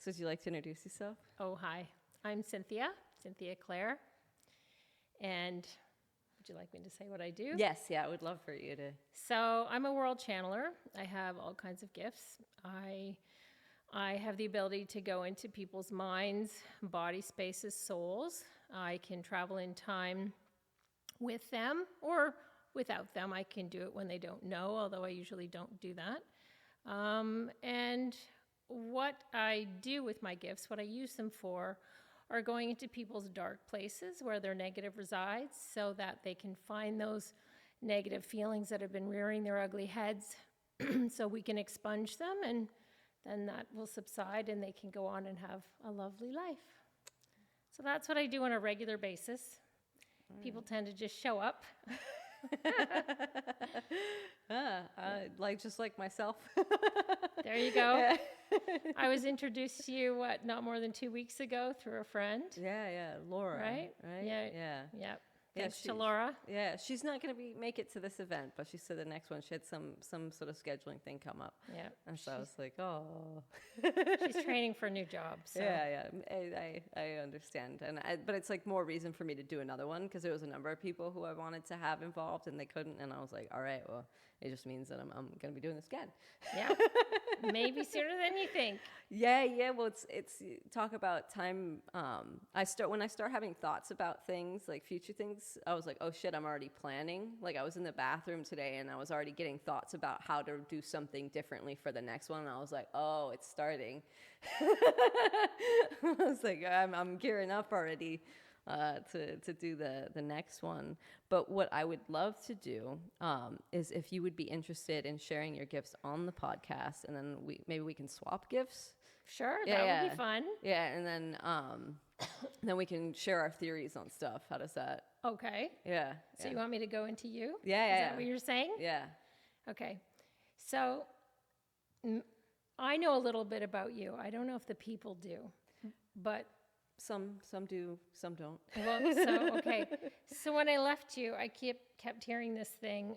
So would you like to introduce yourself? Oh, hi. I'm Cynthia Clare. And would you like me to say what I do? Yes, yeah, I would love for you to. So I'm a world channeler. I have all kinds of gifts. I have the ability to go into people's minds, body spaces, souls. I can travel in time with them or without them. I can do it when they don't know, although I usually don't do that. And what I do with my gifts, what I use them for, are going into people's dark places where their negative resides so that they can find those negative feelings that have been rearing their ugly heads so we can expunge them, and then that will subside and they can go on and have a lovely life. So that's what I do on a regular basis. People tend to just show up. Just like myself. There you go. I was introduced to you, not more than 2 weeks ago through a friend. Yeah, Laura. Right? Yeah. Yep. Thanks to Laura. Yeah, she's not going to make it to this event, but she said the next one she had some sort of scheduling thing come up. Yeah. And so I was like, oh. She's training for a new job. So. Yeah. I understand. But it's like more reason for me to do another one because there was a number of people who I wanted to have involved and they couldn't. And I was like, all right, well, it just means that I'm going to be doing this again. Yeah. Maybe sooner than you think. Yeah. Well, it's talk about time. When I start having thoughts about things, like future things, I was like, oh shit, I'm already planning. Like I was in the bathroom today and I was already getting thoughts about how to do something differently for the next one. And I was like, oh, it's starting. I was like, I'm gearing up already to do the next one. But what I would love to do is if you would be interested in sharing your gifts on the podcast, and then maybe we can swap gifts. Sure, that would be fun. Yeah, and then we can share our theories on stuff. How does that? Okay. Yeah. So you want me to go into you? Yeah. Is that what you're saying? Yeah. Okay. So I know a little bit about you. I don't know if the people do, but some do, some don't. Well, okay. So when I left you, I kept hearing this thing,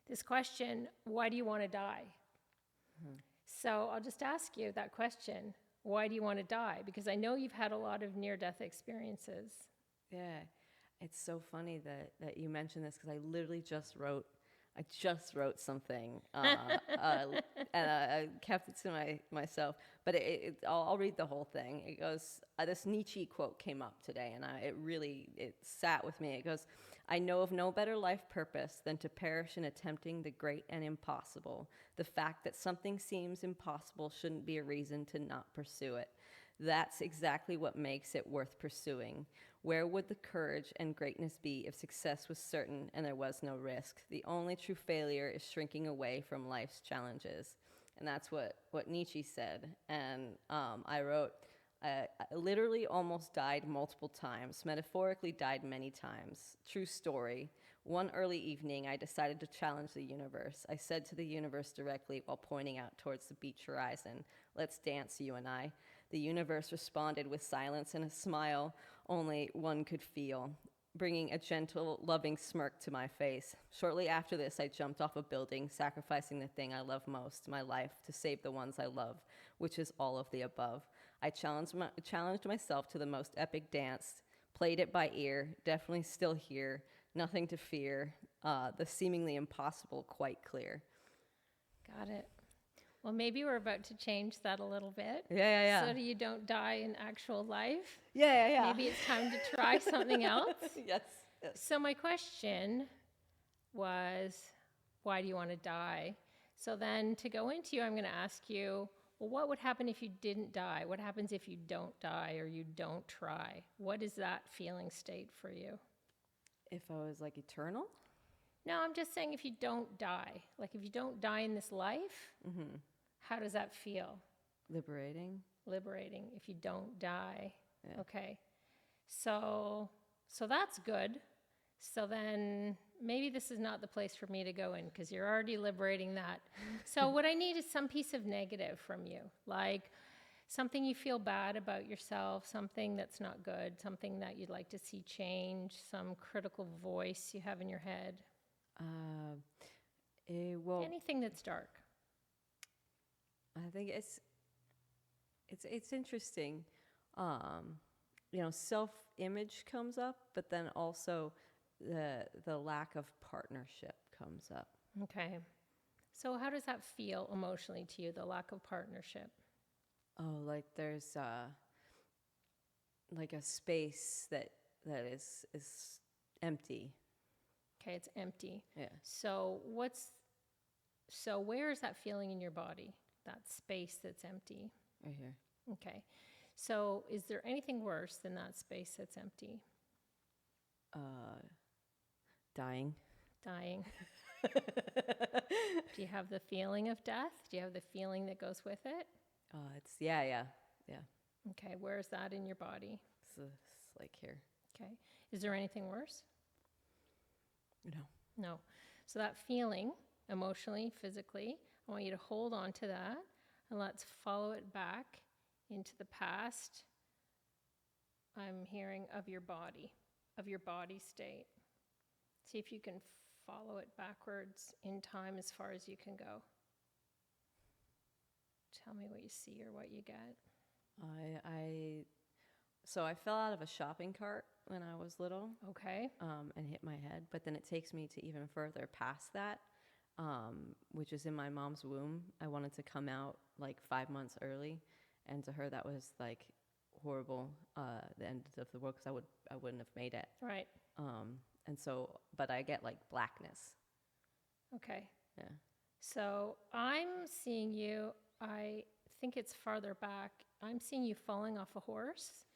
this question: why do you want to die? Mm-hmm. So I'll just ask you that question: why do you want to die? Because I know you've had a lot of near-death experiences. Yeah, it's so funny that you mentioned this because I literally just wrote something, and I kept it to myself. But I'll read the whole thing. It goes, this Nietzsche quote came up today, and it sat with me. It goes, I know of no better life purpose than to perish in attempting the great and impossible. The fact that something seems impossible shouldn't be a reason to not pursue it. That's exactly what makes it worth pursuing. Where would the courage and greatness be if success was certain and there was no risk? The only true failure is shrinking away from life's challenges. And that's what Nietzsche said. And I wrote, I literally almost died multiple times, metaphorically died many times. True story. One early evening, I decided to challenge the universe. I said to the universe directly while pointing out towards the beach horizon, let's dance, you and I. The universe responded with silence and a smile only one could feel, bringing a gentle, loving smirk to my face. Shortly after this, I jumped off a building, sacrificing the thing I love most, my life, to save the ones I love, which is all of the above. I challenged myself to the most epic dance, played it by ear, definitely still here, nothing to fear, the seemingly impossible quite clear. Got it. Well, maybe we're about to change that a little bit. Yeah. So that you don't die in actual life. Yeah. Maybe it's time to try something else. Yes. So my question was, why do you want to die? So then to go into you, I'm going to ask you, well, what would happen if you didn't die? What happens if you don't die or you don't try? What is that feeling state for you? If I was like eternal? No, I'm just saying if you don't die. Like if you don't die in this life, how does that feel? Liberating. If you don't die. Yeah. Okay. So that's good. So then maybe this is not the place for me to go in because you're already liberating that. So what I need is some piece of negative from you, like something you feel bad about yourself, something that's not good, something that you'd like to see change, some critical voice you have in your head. Well, anything that's dark. I think It's interesting. Um, self-image comes up, but then also the lack of partnership comes up. Okay. So how does that feel emotionally to you, the lack of partnership? Oh, like there's like a space that is empty. Okay, it's empty. Yeah. So where is that feeling in your body? That space that's empty. Right here. Okay. So is there anything worse than that space that's empty? Dying. Dying. Do you have the feeling of death? Do you have the feeling that goes with it? It's yeah. Okay, where is that in your body? It's like here. Okay. Is there anything worse? No. No. So that feeling, emotionally, physically, I want you to hold on to that and let's follow it back into the past. I'm hearing of your body state. See if you can follow it backwards in time as far as you can go. Tell me what you see or what you get. So I fell out of a shopping cart when I was little. Okay. And hit my head, but then it takes me to even further past that, which is in my mom's womb. I wanted to come out like 5 months early, and to her that was like horrible, the end of the world, because I wouldn't have made it. Right. And so, but I get like blackness. Okay. Yeah. So I'm seeing you, I think it's farther back. I'm seeing you falling off a horse,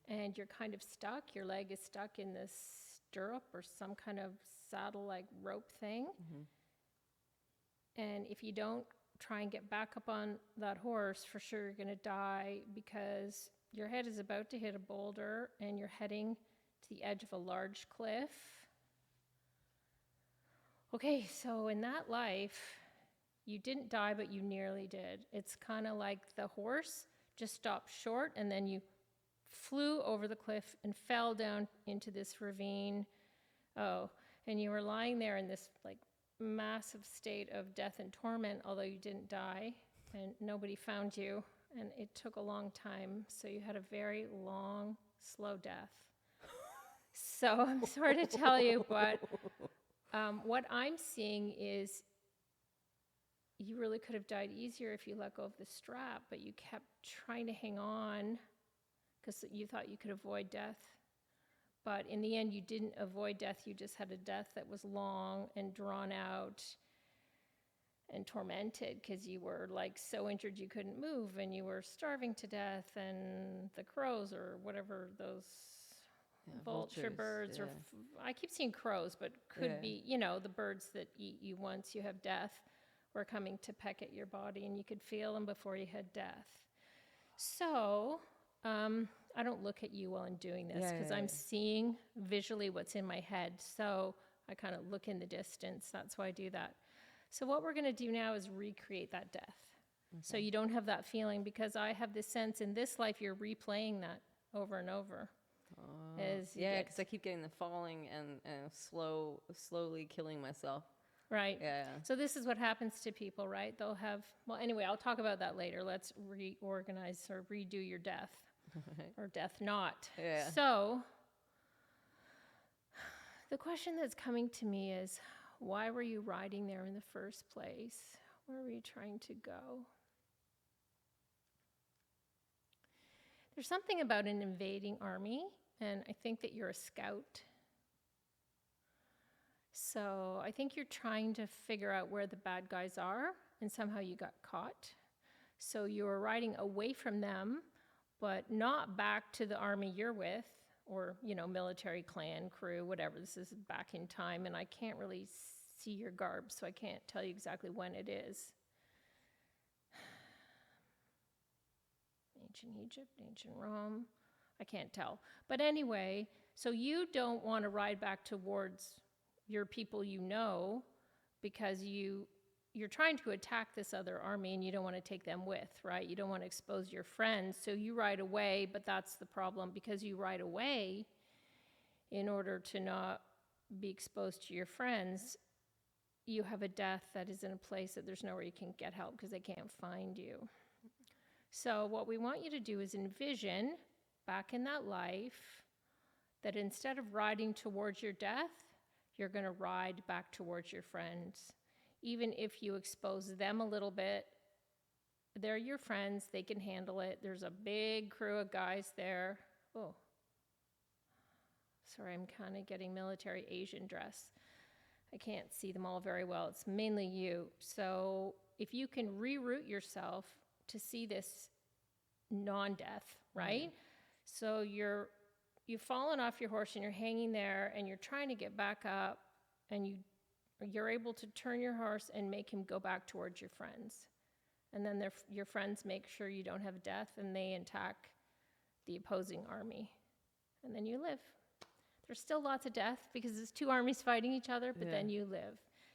and you're kind of stuck. Your leg is stuck in this stirrup or some kind of saddle-like rope thing. And if you don't try and get back up on that horse, for sure you're going to die, because your head is about to hit a boulder and you're heading to the edge of a large cliff. Okay, so in that life, you didn't die, but you nearly did. It's kind of like the horse just stopped short, and then you flew over the cliff and fell down into this ravine. Oh, and you were lying there in this like massive state of death and torment, although you didn't die, and nobody found you, and it took a long time. So you had a very long, slow death. So I'm sorry to tell you, but what I'm seeing is you really could have died easier if you let go of the strap, but you kept trying to hang on because you thought you could avoid death. But in the end, you didn't avoid death. You just had a death that was long and drawn out and tormented, because you were like so injured you couldn't move, and you were starving to death, and the crows or whatever those vulture birds, or I keep seeing crows, but could be, the birds that eat you once you have death, were coming to peck at your body, and you could feel them before you had death. So I don't look at you while I'm doing this, because I'm seeing visually what's in my head. So I kind of look in the distance. That's why I do that. So what we're going to do now is recreate that death. Okay. So you don't have that feeling, because I have this sense in this life you're replaying that over and over. Because I keep getting the falling and slowly killing myself. Right. Yeah. So this is what happens to people, right? They'll have, well, anyway, I'll talk about that later. Let's reorganize or redo your death, or death not. Yeah. So the question that's coming to me is, why were you riding there in the first place? Where were you trying to go? There's something about an invading army, and I think that you're a scout. So I think you're trying to figure out where the bad guys are, and somehow you got caught. So you were riding away from them, but not back to the army you're with, or, military clan, crew, whatever. This is back in time, and I can't really see your garb, so I can't tell you exactly when it is. Ancient Egypt, ancient Rome, I can't tell. But anyway, so you don't want to ride back towards your people because you're trying to attack this other army, and you don't want to take them with, right? You don't want to expose your friends, so you ride away, but that's the problem. Because you ride away in order to not be exposed to your friends, you have a death that is in a place that there's nowhere you can get help, because they can't find you. So what we want you to do is envision back in that life that instead of riding towards your death, you're going to ride back towards your friends. Even if you expose them a little bit, they're your friends. They can handle it. There's a big crew of guys there. Oh, sorry, I'm kind of getting military Asian dress. I can't see them all very well. It's mainly you. So if you can reroute yourself to see this non-death, right? So you've fallen off your horse and you're hanging there and you're trying to get back up, and you're able to turn your horse and make him go back towards your friends. And then your friends make sure you don't have death, and they attack the opposing army. And then you live. There's still lots of death because it's two armies fighting each other, but then you live.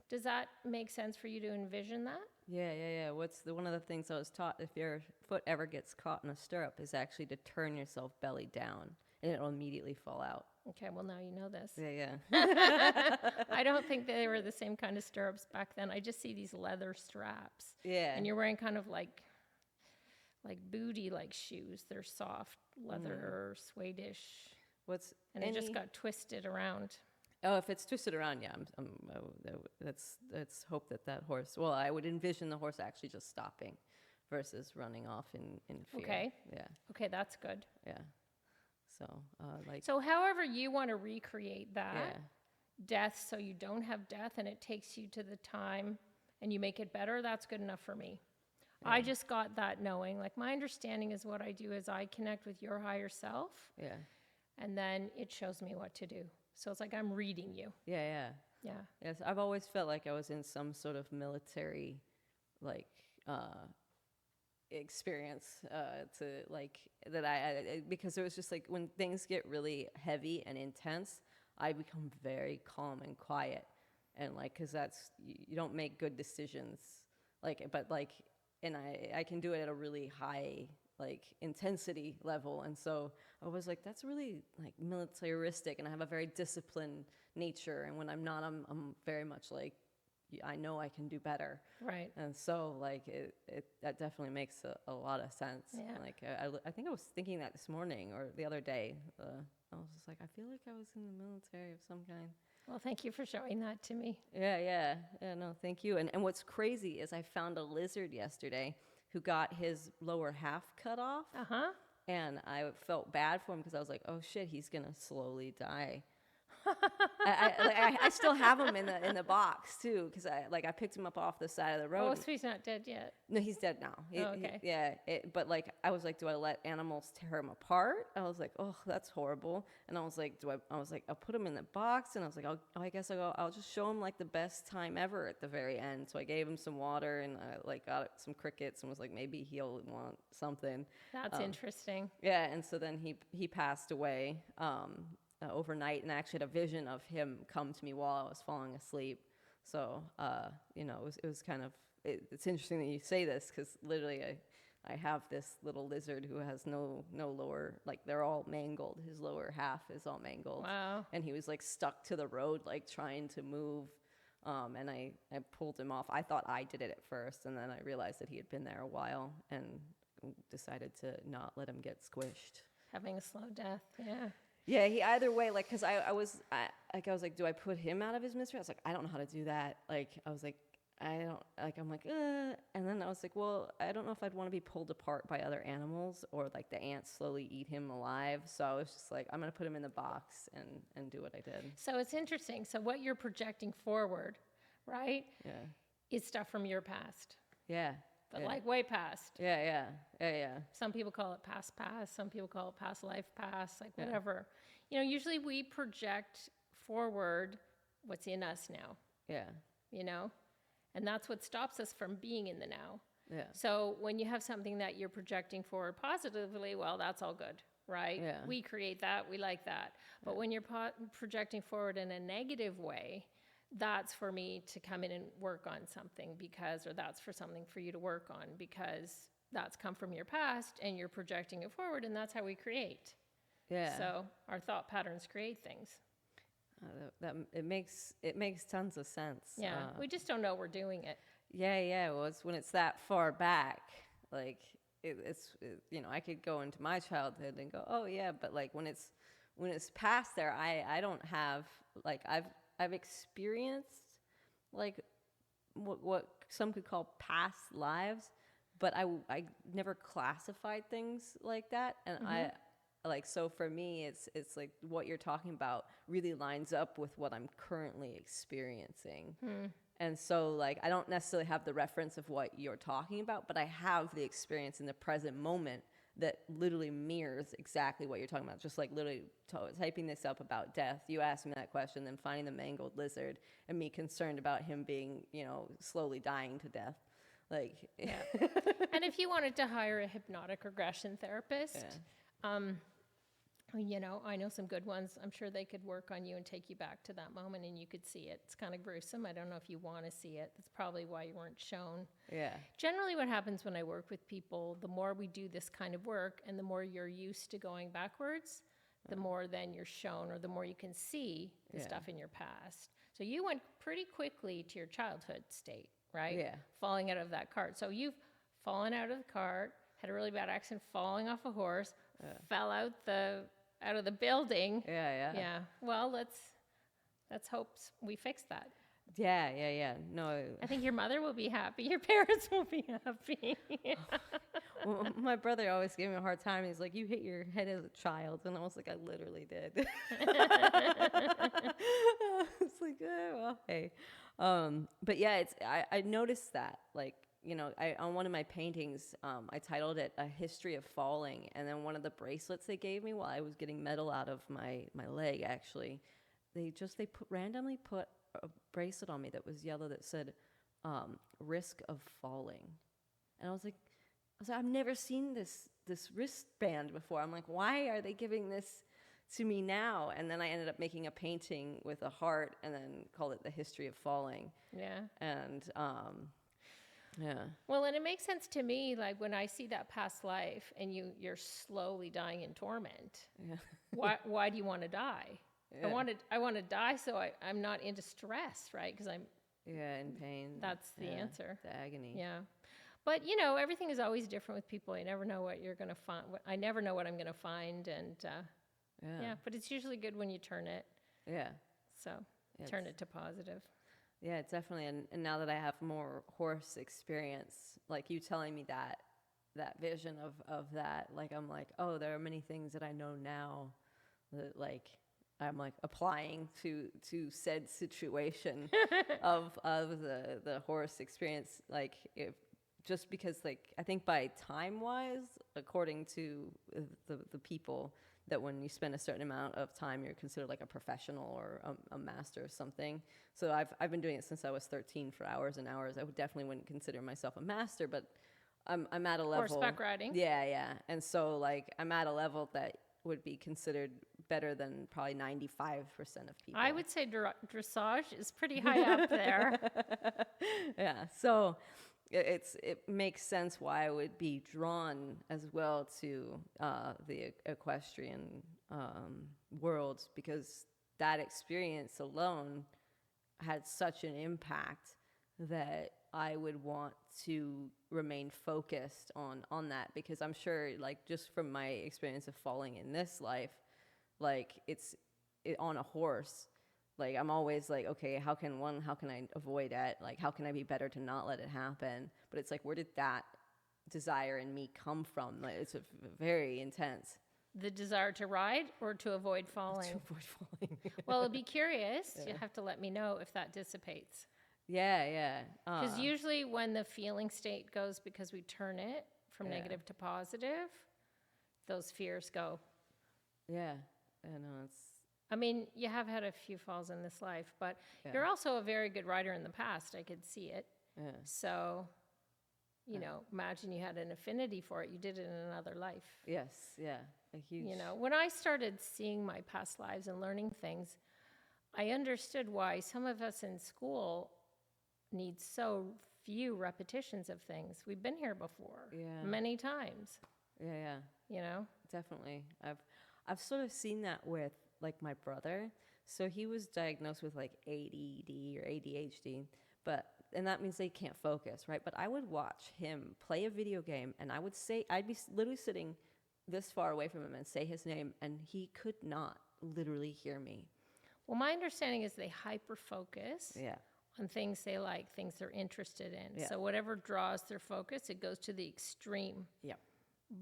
Does that make sense for you to envision that? Yeah. One of the things I was taught, if your foot ever gets caught in a stirrup, is actually to turn yourself belly down, and it'll immediately fall out. Okay, well, now you know this. Yeah. I don't think they were the same kind of stirrups back then. I just see these leather straps. Yeah. And you're wearing kind of like booty-like shoes. They're soft, leather, suede-ish. And it just got twisted around. Oh, if it's twisted around, yeah, let's hope that horse. Well, I would envision the horse actually just stopping, versus running off in fear. Okay. Yeah. Okay, that's good. Yeah. So So, however you want to recreate that death, so you don't have death, and it takes you to the time, and you make it better. That's good enough for me. Yeah. I just got that knowing. Like, my understanding is what I do is I connect with your higher self. Yeah. And then it shows me what to do. So it's like I'm reading you. Yeah. Yes, I've always felt like I was in some sort of military, experience because it was just like when things get really heavy and intense, I become very calm and quiet, and because you don't make good decisions, and I can do it at a really high intensity level, and so I was like, that's really militaristic, and I have a very disciplined nature, and when I'm not, I'm very much I know I can do better. Right. And so that definitely makes a lot of sense. Yeah. I think I was thinking that this morning or the other day. I was just I feel like I was in the military of some kind. Well, thank you for showing that to me. Yeah, no, thank you. And what's crazy is I found a lizard yesterday who got his lower half cut off. Uh-huh. And I felt bad for him because I was like, oh shit, he's going to slowly die. I still have him in the box too, because I picked him up off the side of the road. Oh, so he's not dead yet? No, he's dead now. Okay. But I was like, do I let animals tear him apart? I was like, oh, that's horrible. And I was like, I'll put him in the box, and I was like, I guess I'll just show him the best time ever at the very end. So I gave him some water, and I got some crickets, and was like, maybe he'll want something. That's interesting. Yeah, and so then he passed away. Overnight, and I actually had a vision of him come to me while I was falling asleep. So, it was kind of, it's interesting that you say this, because literally I have this little lizard who has no lower, they're all mangled. His lower half is all mangled. Wow. And he was stuck to the road, trying to move. And I pulled him off. I thought I did it at first, and then I realized that he had been there a while and decided to not let him get squished. Having a slow death, yeah. Yeah, he either way, because I was like, do I put him out of his misery? I was like, I don't know how to do that. I was like, I don't, I'm like, and then I was like, well, I don't know if I'd want to be pulled apart by other animals, or the ants slowly eat him alive. So I was just like, I'm going to put him in the box and do what I did. So it's interesting. So what you're projecting forward, right? Yeah. Is stuff from your past. Yeah. But way past. Yeah. Some people call it past. Some people call it past life past, whatever. Usually we project forward what's in us now. Yeah. And that's what stops us from being in the now. Yeah. So when you have something that you're projecting forward positively, well, that's all good, right? Yeah. We create that. We like that. But when you're projecting forward in a negative way, that's for me to come in and work on something or that's for something for you to work on, because that's come from your past and you're projecting it forward, and that's how we create. Yeah. So our thought patterns create things. It makes tons of sense. Yeah. We just don't know we're doing it. Yeah. Well, it's when it's that far back, I could go into my childhood and go, oh yeah, but like when it's past there, I don't have, like, I've experienced like what some could call past lives, but I never classified things like that, and so for me, it's like what you're talking about really lines up with what I'm currently experiencing. And so, like, I don't necessarily have the reference of what you're talking about, but I have the experience in the present moment that literally mirrors exactly what you're talking about. Just like literally typing this up about death. You asked me that question, then finding the mangled lizard and me concerned about him being, slowly dying to death. Like, yeah. And if you wanted to hire a hypnotic regression therapist, I know some good ones. I'm sure they could work on you and take you back to that moment and you could see it. It's kind of gruesome. I don't know if you want to see it. That's probably why you weren't shown. Yeah. Generally what happens when I work with people, the more we do this kind of work and the more you're used to going backwards, the more then you're shown or the more you can see the stuff in your past. So you went pretty quickly to your childhood state, right? Yeah. Falling out of that cart. So you've fallen out of the cart, had a really bad accident, falling off a horse, fell out of the building. Yeah. Well, let's hope we fix that. Yeah. No. I think your mother will be happy. Your parents will be happy. Well, my brother always gave me a hard time. He's like, "You hit your head as a child," and I was like, "I literally did." It's like, well, hey. But yeah, I noticed that, like, on one of my paintings, I titled it "A History of Falling," and then one of the bracelets they gave me while I was getting metal out of my leg, actually, they randomly put a bracelet on me that was yellow that said "Risk of Falling," and I was like, I've never seen this wristband before. I'm like, why are they giving this to me now? And then I ended up making a painting with a heart and then called it "The History of Falling." Yeah. And yeah. Well, and it makes sense to me, like when I see that past life and you're slowly dying in torment. Yeah. Why do you want to die? Yeah. I want to die so I'm not in distress, right? Because I'm in pain. That's the answer. The agony. Yeah. But everything is always different with people. You never know what you're going to find. I never know what I'm going to find, and but it's usually good when you turn it. Yeah. So turn it to positive. Yeah, it's definitely, and now that I have more horse experience, like you telling me that vision of that, like I'm like, oh, there are many things that I know now that, like, I'm like applying to said situation of the horse experience, like just because, like, I think by time wise, according to the people, that when you spend a certain amount of time, you're considered like a professional or a master of something. So I've been doing it since I was 13 for hours and hours. I definitely wouldn't consider myself a master, but I'm at a level. Horseback riding. Yeah. And so, like, I'm at a level that would be considered better than probably 95% of people. I would say dressage is pretty high up there. Yeah. So it makes sense why I would be drawn as well to the equestrian world, because that experience alone had such an impact that I would want to remain focused on that, because I'm sure, like, just from my experience of falling in this life, like on a horse, like I'm always like, okay, how can I avoid it? Like, how can I be better to not let it happen? But it's like, where did that desire in me come from? Like, it's very intense. The desire to ride or to avoid falling? To avoid falling. Well, I'd be curious. Yeah. You have to let me know if that dissipates. Yeah. Because usually when the feeling state goes, because we turn it from negative to positive, those fears go. Yeah. I know, I mean, you have had a few falls in this life, but you're also a very good rider in the past. I could see it. Yeah. So, imagine you had an affinity for it. You did it in another life. Yes, yeah. A huge... when I started seeing my past lives and learning things, I understood why some of us in school need so few repetitions of things. We've been here before many times. Yeah. Definitely. I've sort of seen that with, like, my brother. So he was diagnosed with, like, ADD or ADHD, and that means they can't focus, right? But I would watch him play a video game, and I'd be literally sitting this far away from him and say his name, and he could not literally hear me. Well, my understanding is they hyper focus Yeah. on things they like, things they're interested in. Yeah. So whatever draws their focus, it goes to the extreme. Yeah.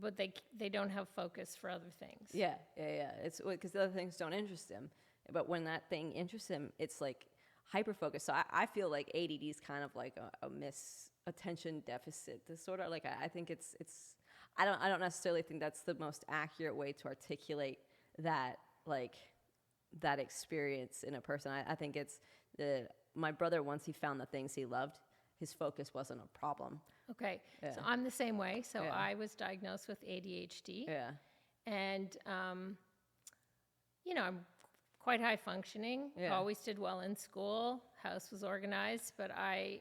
But they don't have focus for other things. Yeah. It's because the other things don't interest him, but when that thing interests him, it's like hyper focus. So I feel like ADD is kind of like a attention deficit disorder. Like I think it's I don't necessarily think that's the most accurate way to articulate that, like, that experience in a person. I think it's my brother, once he found the things he loved, his focus wasn't a problem. Okay, Yeah. so I'm the same way. So Yeah. I was diagnosed with ADHD. Yeah. And, I'm quite high functioning, Yeah. always did well in school, house was organized, but I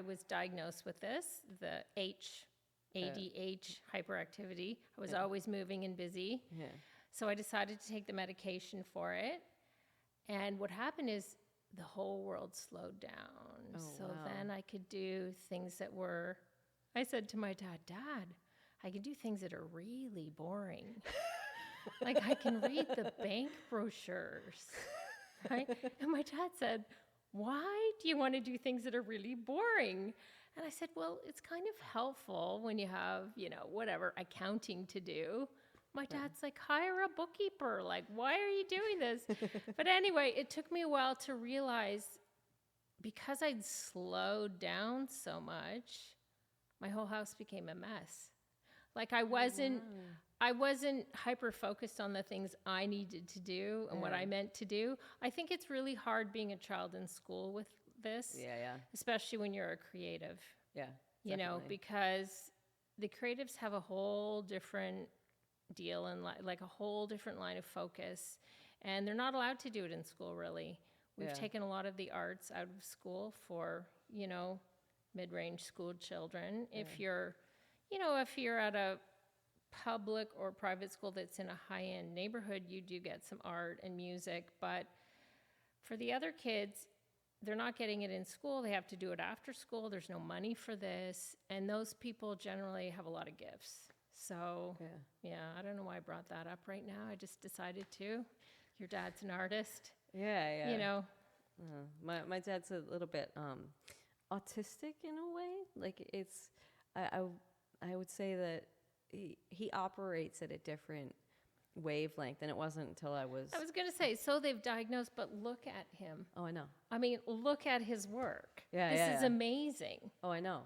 was diagnosed with this, the ADH, hyperactivity. I was always moving and busy. Yeah. So I decided to take the medication for it. And what happened is the whole world slowed down. Oh, so wow. then I could do things that were, I said to my Dad, I can do things that are really boring. Like I can read the bank brochures, right? And my dad said, why do you want to do things that are really boring? And I said, well, it's kind of helpful when you have, whatever accounting to do. My dad's like, hire a bookkeeper. Like, why are you doing this? But anyway, it took me a while to realize because I'd slowed down so much, my whole house became a mess. Like I wasn't hyper focused on the things I needed to do and what I meant to do. I think it's really hard being a child in school with this. Yeah. Especially when you're a creative. Yeah. Definitely. Because the creatives have a whole different deal and like a whole different line of focus, and they're not allowed to do it in school really. We've taken a lot of the arts out of school for, mid-range school children. If you're at a public or private school that's in a high-end neighborhood, you do get some art and music, but for the other kids, they're not getting it in school. They have to do it after school. There's no money for this, and those people generally have a lot of gifts. So, I don't know why I brought that up right now. I just decided to. Your dad's an artist. Yeah. My dad's a little bit autistic in a way. Like I would say that he operates at a different wavelength, and it wasn't until I was going to say, so they've diagnosed, but look at him. Oh, I know. I mean, look at his work. Yeah, this is amazing. Oh, I know.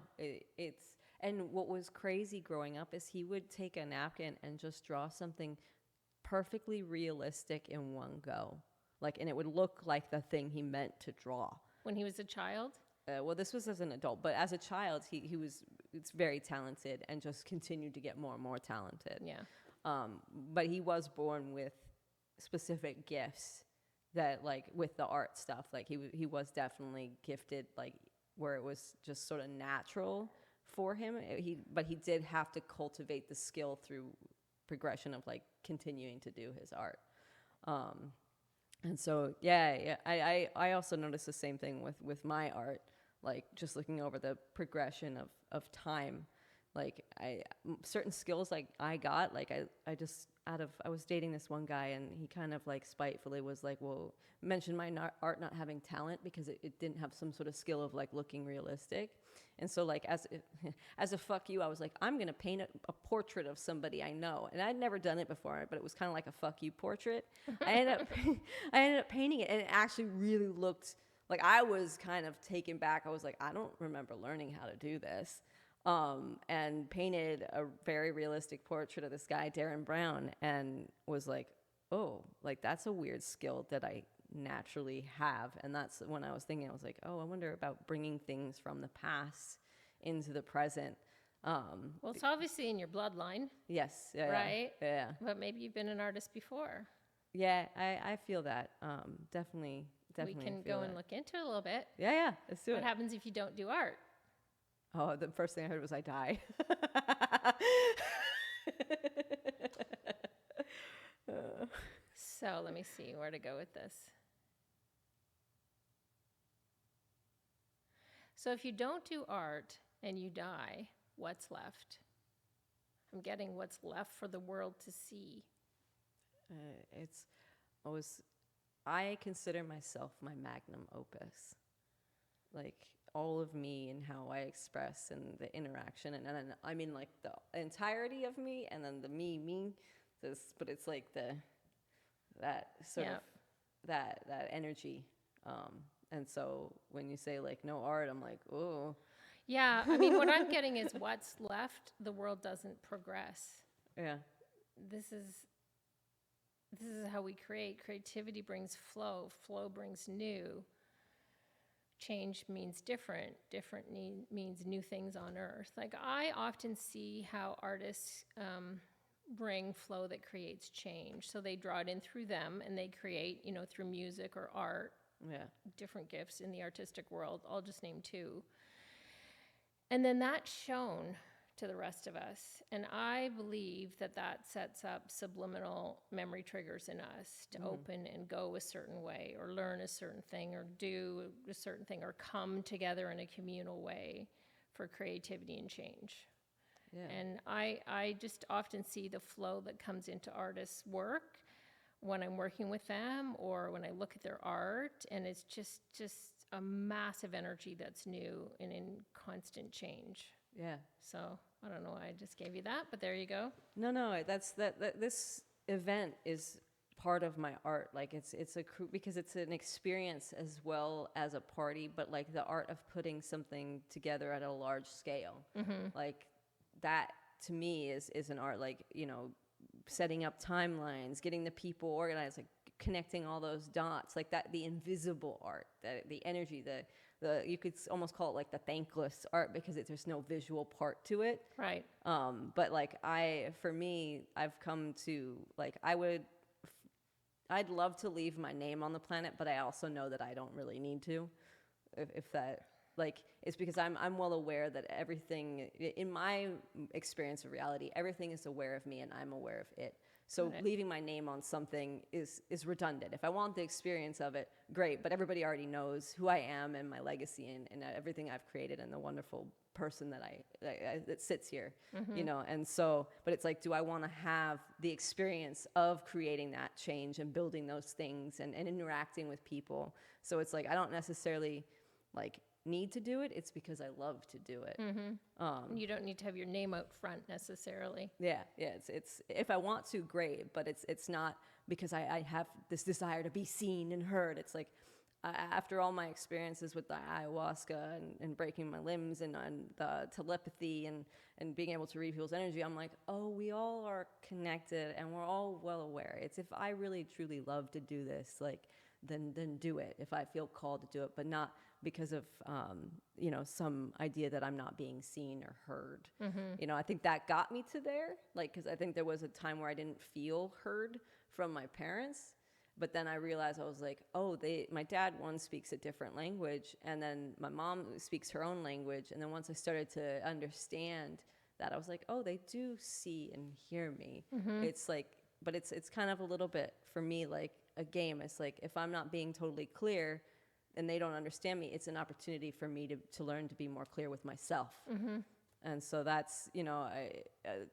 And what was crazy growing up is he would take a napkin and just draw something perfectly realistic in one go. And it would look like the thing he meant to draw. When he was a child? Well, this was as an adult, but as a child, it's very talented and just continued to get more and more talented. Yeah. But he was born with specific gifts that, with the art stuff, he was definitely gifted, where it was just sort of natural for him. But he did have to cultivate the skill through progression of continuing to do his art. And so, I also noticed the same thing with my art, just looking over the progression of time. Certain skills I got, I was dating this one guy, and he kind of spitefully was mentioned my art not having talent because it didn't have some sort of skill of looking realistic. And so as a fuck you, I was I'm going to paint a portrait of somebody I know. And I'd never done it before, but it was kind of like a fuck you portrait. I ended up painting it, and it actually really looked like I was kind of taken back. I was I don't remember learning how to do this. And painted a very realistic portrait of this guy, Darren Brown, and was oh, that's a weird skill that I naturally have. And that's when I was thinking, I was oh, I wonder about bringing things from the past into the present. Well, it's obviously in your bloodline. Yes. Yeah, right? Yeah. But maybe you've been an artist before. Yeah, I feel that. Definitely. We can go and look into it a little bit. Yeah. Let's do it. What happens if you don't do art? Oh, the first thing I heard was I die. So let me see where to go with this. So if you don't do art and you die, what's left? I'm getting what's left for the world to see. It's always, I consider myself my magnum opus. Like all of me and how I express and the interaction. And then I mean like the entirety of me and then the me, this, but it's like that sort of, that energy. And so when you say like no art, I'm like, oh. Yeah, I mean, what I'm getting is what's left, the world doesn't progress. Yeah. This is how we create. Creativity brings flow. Flow brings new. Change means different. Different means new things on earth. Like I often see how artists bring flow that creates change. So they draw it in through them and they create, through music or art. Yeah. Different gifts in the artistic world. I'll just name two. And then that's shown to the rest of us. And I believe that sets up subliminal memory triggers in us to open and go a certain way or learn a certain thing or do a certain thing or come together in a communal way for creativity and change. Yeah. And I just often see the flow that comes into artists' work when I'm working with them or when I look at their art, and it's just a massive energy that's new and in constant change. Yeah. So I don't know why I just gave you that, but there you go. No, that's that this event is part of my art. Like it's because it's an experience as well as a party, but like the art of putting something together at a large scale. Like that to me is an art. Like, setting up timelines, getting the people organized, like connecting all those dots, like that, the invisible art, the energy, the you could almost call it like the thankless art because there's no visual part to it. Right. But like for me, I've come to like, I'd love to leave my name on the planet, but I also know that I don't really need to, if that, like, it's because I'm well aware that everything, in my experience of reality, everything is aware of me and I'm aware of it. So leaving my name on something is redundant. If I want the experience of it, great, but everybody already knows who I am and my legacy and everything I've created and the wonderful person that sits here, and so, but it's like, do I want to have the experience of creating that change and building those things and interacting with people? So it's like, I don't necessarily like need to do it. It's because I love to do it. You don't need to have your name out front necessarily. Yeah. It's if I want to, great, but it's not because I have this desire to be seen and heard. It's like, after all my experiences with the ayahuasca and breaking my limbs and the telepathy and being able to read people's energy, I'm like, oh, we all are connected and we're all well aware. It's if I really truly love to do this, like, then do it if I feel called to do it, but not because of some idea that I'm not being seen or heard. I think that got me to there, like, because I think there was a time where I didn't feel heard from my parents. But then I realized, I was like, oh, my dad, one, speaks a different language, and then my mom speaks her own language. And then once I started to understand that, I was like, oh, they do see and hear me. It's like, but it's kind of a little bit, for me, like a game. It's like, if I'm not being totally clear and they don't understand me, it's an opportunity for me to learn to be more clear with myself. And so that's,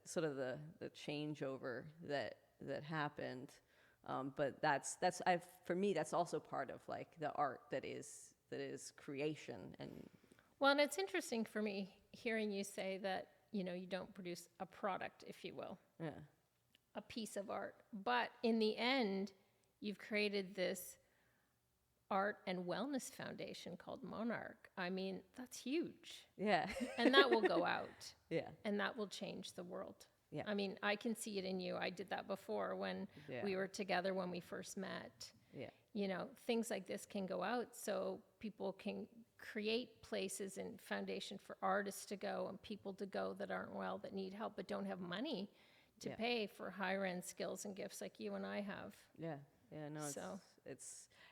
sort of the changeover that happened. But for me, that's also part of like the art that is creation. And well, and it's interesting for me hearing you say that, you don't produce a product, if you will, a piece of art, but in the end, you've created this art and wellness foundation called Monarch. I mean, that's huge. Yeah. And that will go out. Yeah. And that will change the world. Yeah. I mean, I can see it in you. I did that before when we were together when we first met. Yeah. Things like this can go out so people can create places and foundation for artists to go and people to go that aren't well, that need help, but don't have money to pay for higher end skills and gifts like you and I have. Yeah. Yeah. No,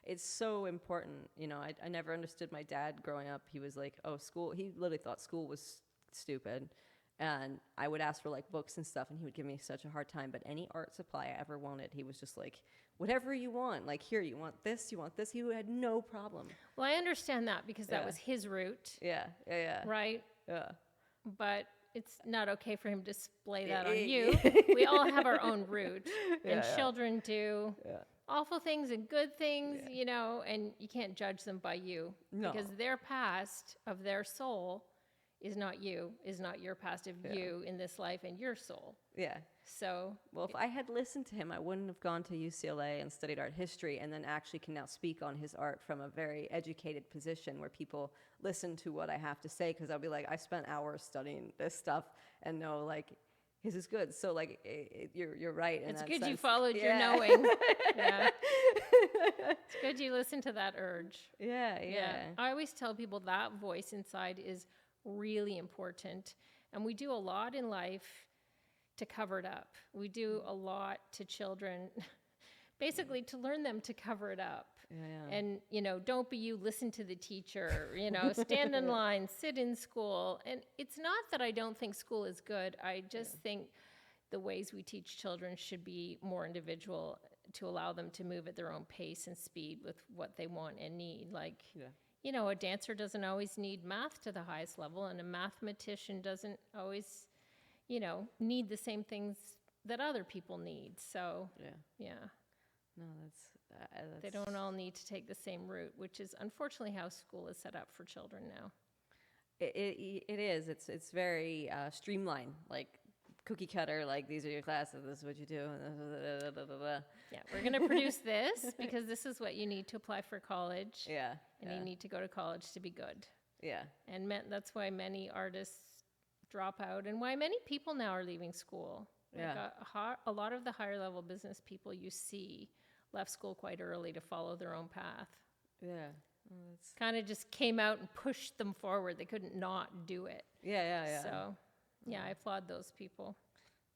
it's so important. I never understood my dad growing up. He was like, oh, school. He literally thought school was stupid. And I would ask for like books and stuff, and he would give me such a hard time. But any art supply I ever wanted, he was just like, whatever you want. Like, here, you want this, you want this. He had no problem. Well, I understand that because that Yeah. was his route, Yeah, yeah, yeah. right? Yeah. But it's not okay for him to display that on Eh, you. We all have our own route, and Yeah. children do Yeah. awful things and good things, you know, and you can't judge them by you No. because their past of their soul is not you, is not your past of you in this life and your soul. Yeah. So, Well, if I had listened to him, I wouldn't have gone to UCLA and studied art history and then actually can now speak on his art from a very educated position where people listen to what I have to say, because I'll be like, I spent hours studying this stuff and know, like, his is good. So, like, you're right in it's that good you sense. followed your Yeah. knowing. Yeah. It's good you listen to that urge. Yeah. I always tell people that voice inside is really important. And we do a lot in life to cover it up. We do a lot to children, basically to learn them to cover it up. Yeah. And, you know, don't be you, listen to the teacher, you know, stand in line, sit in school. And it's not that I don't think school is good. I just think the ways we teach children should be more individual to allow them to move at their own pace and speed with what they want and need. Like, you know, a dancer doesn't always need math to the highest level, and a mathematician doesn't always, you know, need the same things that other people need. So, yeah. No, that's They don't all need to take the same route, which is unfortunately how school is set up for children now. It is. It's very streamlined, like cookie cutter. Like, these are your classes. This is what you do. Yeah, we're going to produce this because this is what you need to apply for college. Yeah. And you need to go to college to be good. Yeah. And that's why many artists drop out and why many people now are leaving school. Like a lot of the higher level business people you see left school quite early to follow their own path. Yeah. Kind of just came out and pushed them forward. They couldn't not do it. Yeah. So, I applaud those people.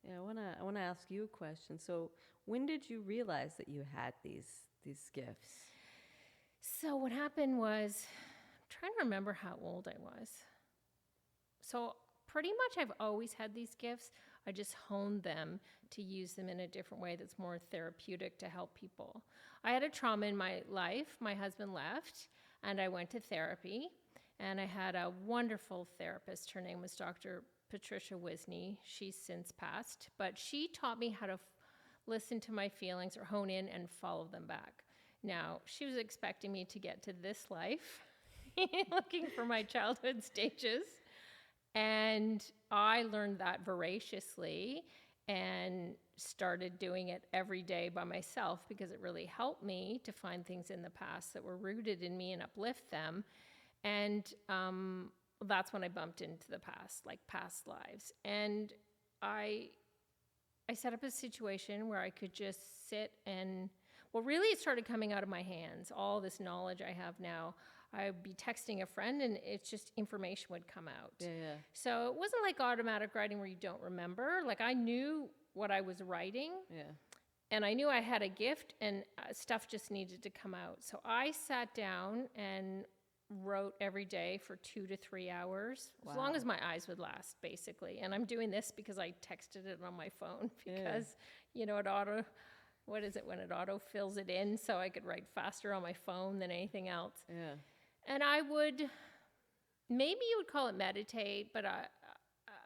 Yeah, I wanna ask you a question. So, when did you realize that you had these gifts? So what happened was, I'm trying to remember how old I was. So pretty much I've always had these gifts. I just honed them to use them in a different way that's more therapeutic to help people. I had a trauma in my life. My husband left, and I went to therapy. And I had a wonderful therapist. Her name was Dr. Patricia Wisney. She's since passed. But she taught me how to listen to my feelings or hone in and follow them back. Now, she was expecting me to get to this life, looking for my childhood stages. And I learned that voraciously and started doing it every day by myself because it really helped me to find things in the past that were rooted in me and uplift them. And that's when I bumped into the past, like past lives. And I set up a situation where I could just sit and, well, really it started coming out of my hands. All this knowledge I have now, I'd be texting a friend and it's just information would come out. Yeah. So it wasn't like automatic writing where you don't remember. Like, I knew what I was writing. Yeah. And I knew I had a gift and stuff just needed to come out. So I sat down and wrote every day for 2 to 3 hours, as long as my eyes would last, basically. And I'm doing this because I texted it on my phone because, you know, what is it when it auto fills it in, so I could write faster on my phone than anything else. Yeah. And I would, maybe you would call it meditate, but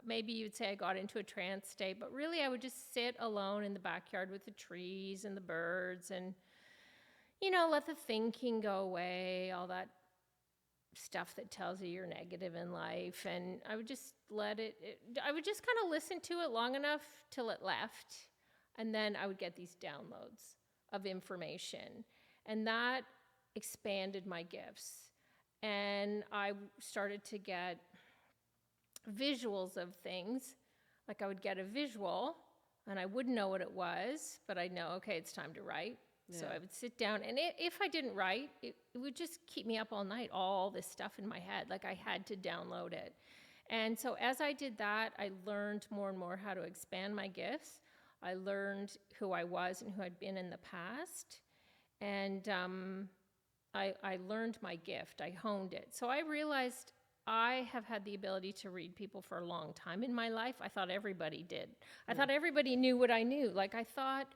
maybe you'd say I got into a trance state, but really I would just sit alone in the backyard with the trees and the birds and, you know, let the thinking go away, all that stuff that tells you you're negative in life. And I would just I would just kind of listen to it long enough till it left. And then I would get these downloads of information. And that expanded my gifts. And I started to get visuals of things. Like, I would get a visual and I wouldn't know what it was, but I'd know, okay, it's time to write. So I would sit down, and if I didn't write, it would just keep me up all night, all this stuff in my head. Like, I had to download it. And so as I did that, I learned more and more how to expand my gifts. I learned who I was and who I'd been in the past. And I learned my gift. I honed it. So I realized I have had the ability to read people for a long time in my life. I thought everybody did. I thought everybody knew what I knew. Like, I thought,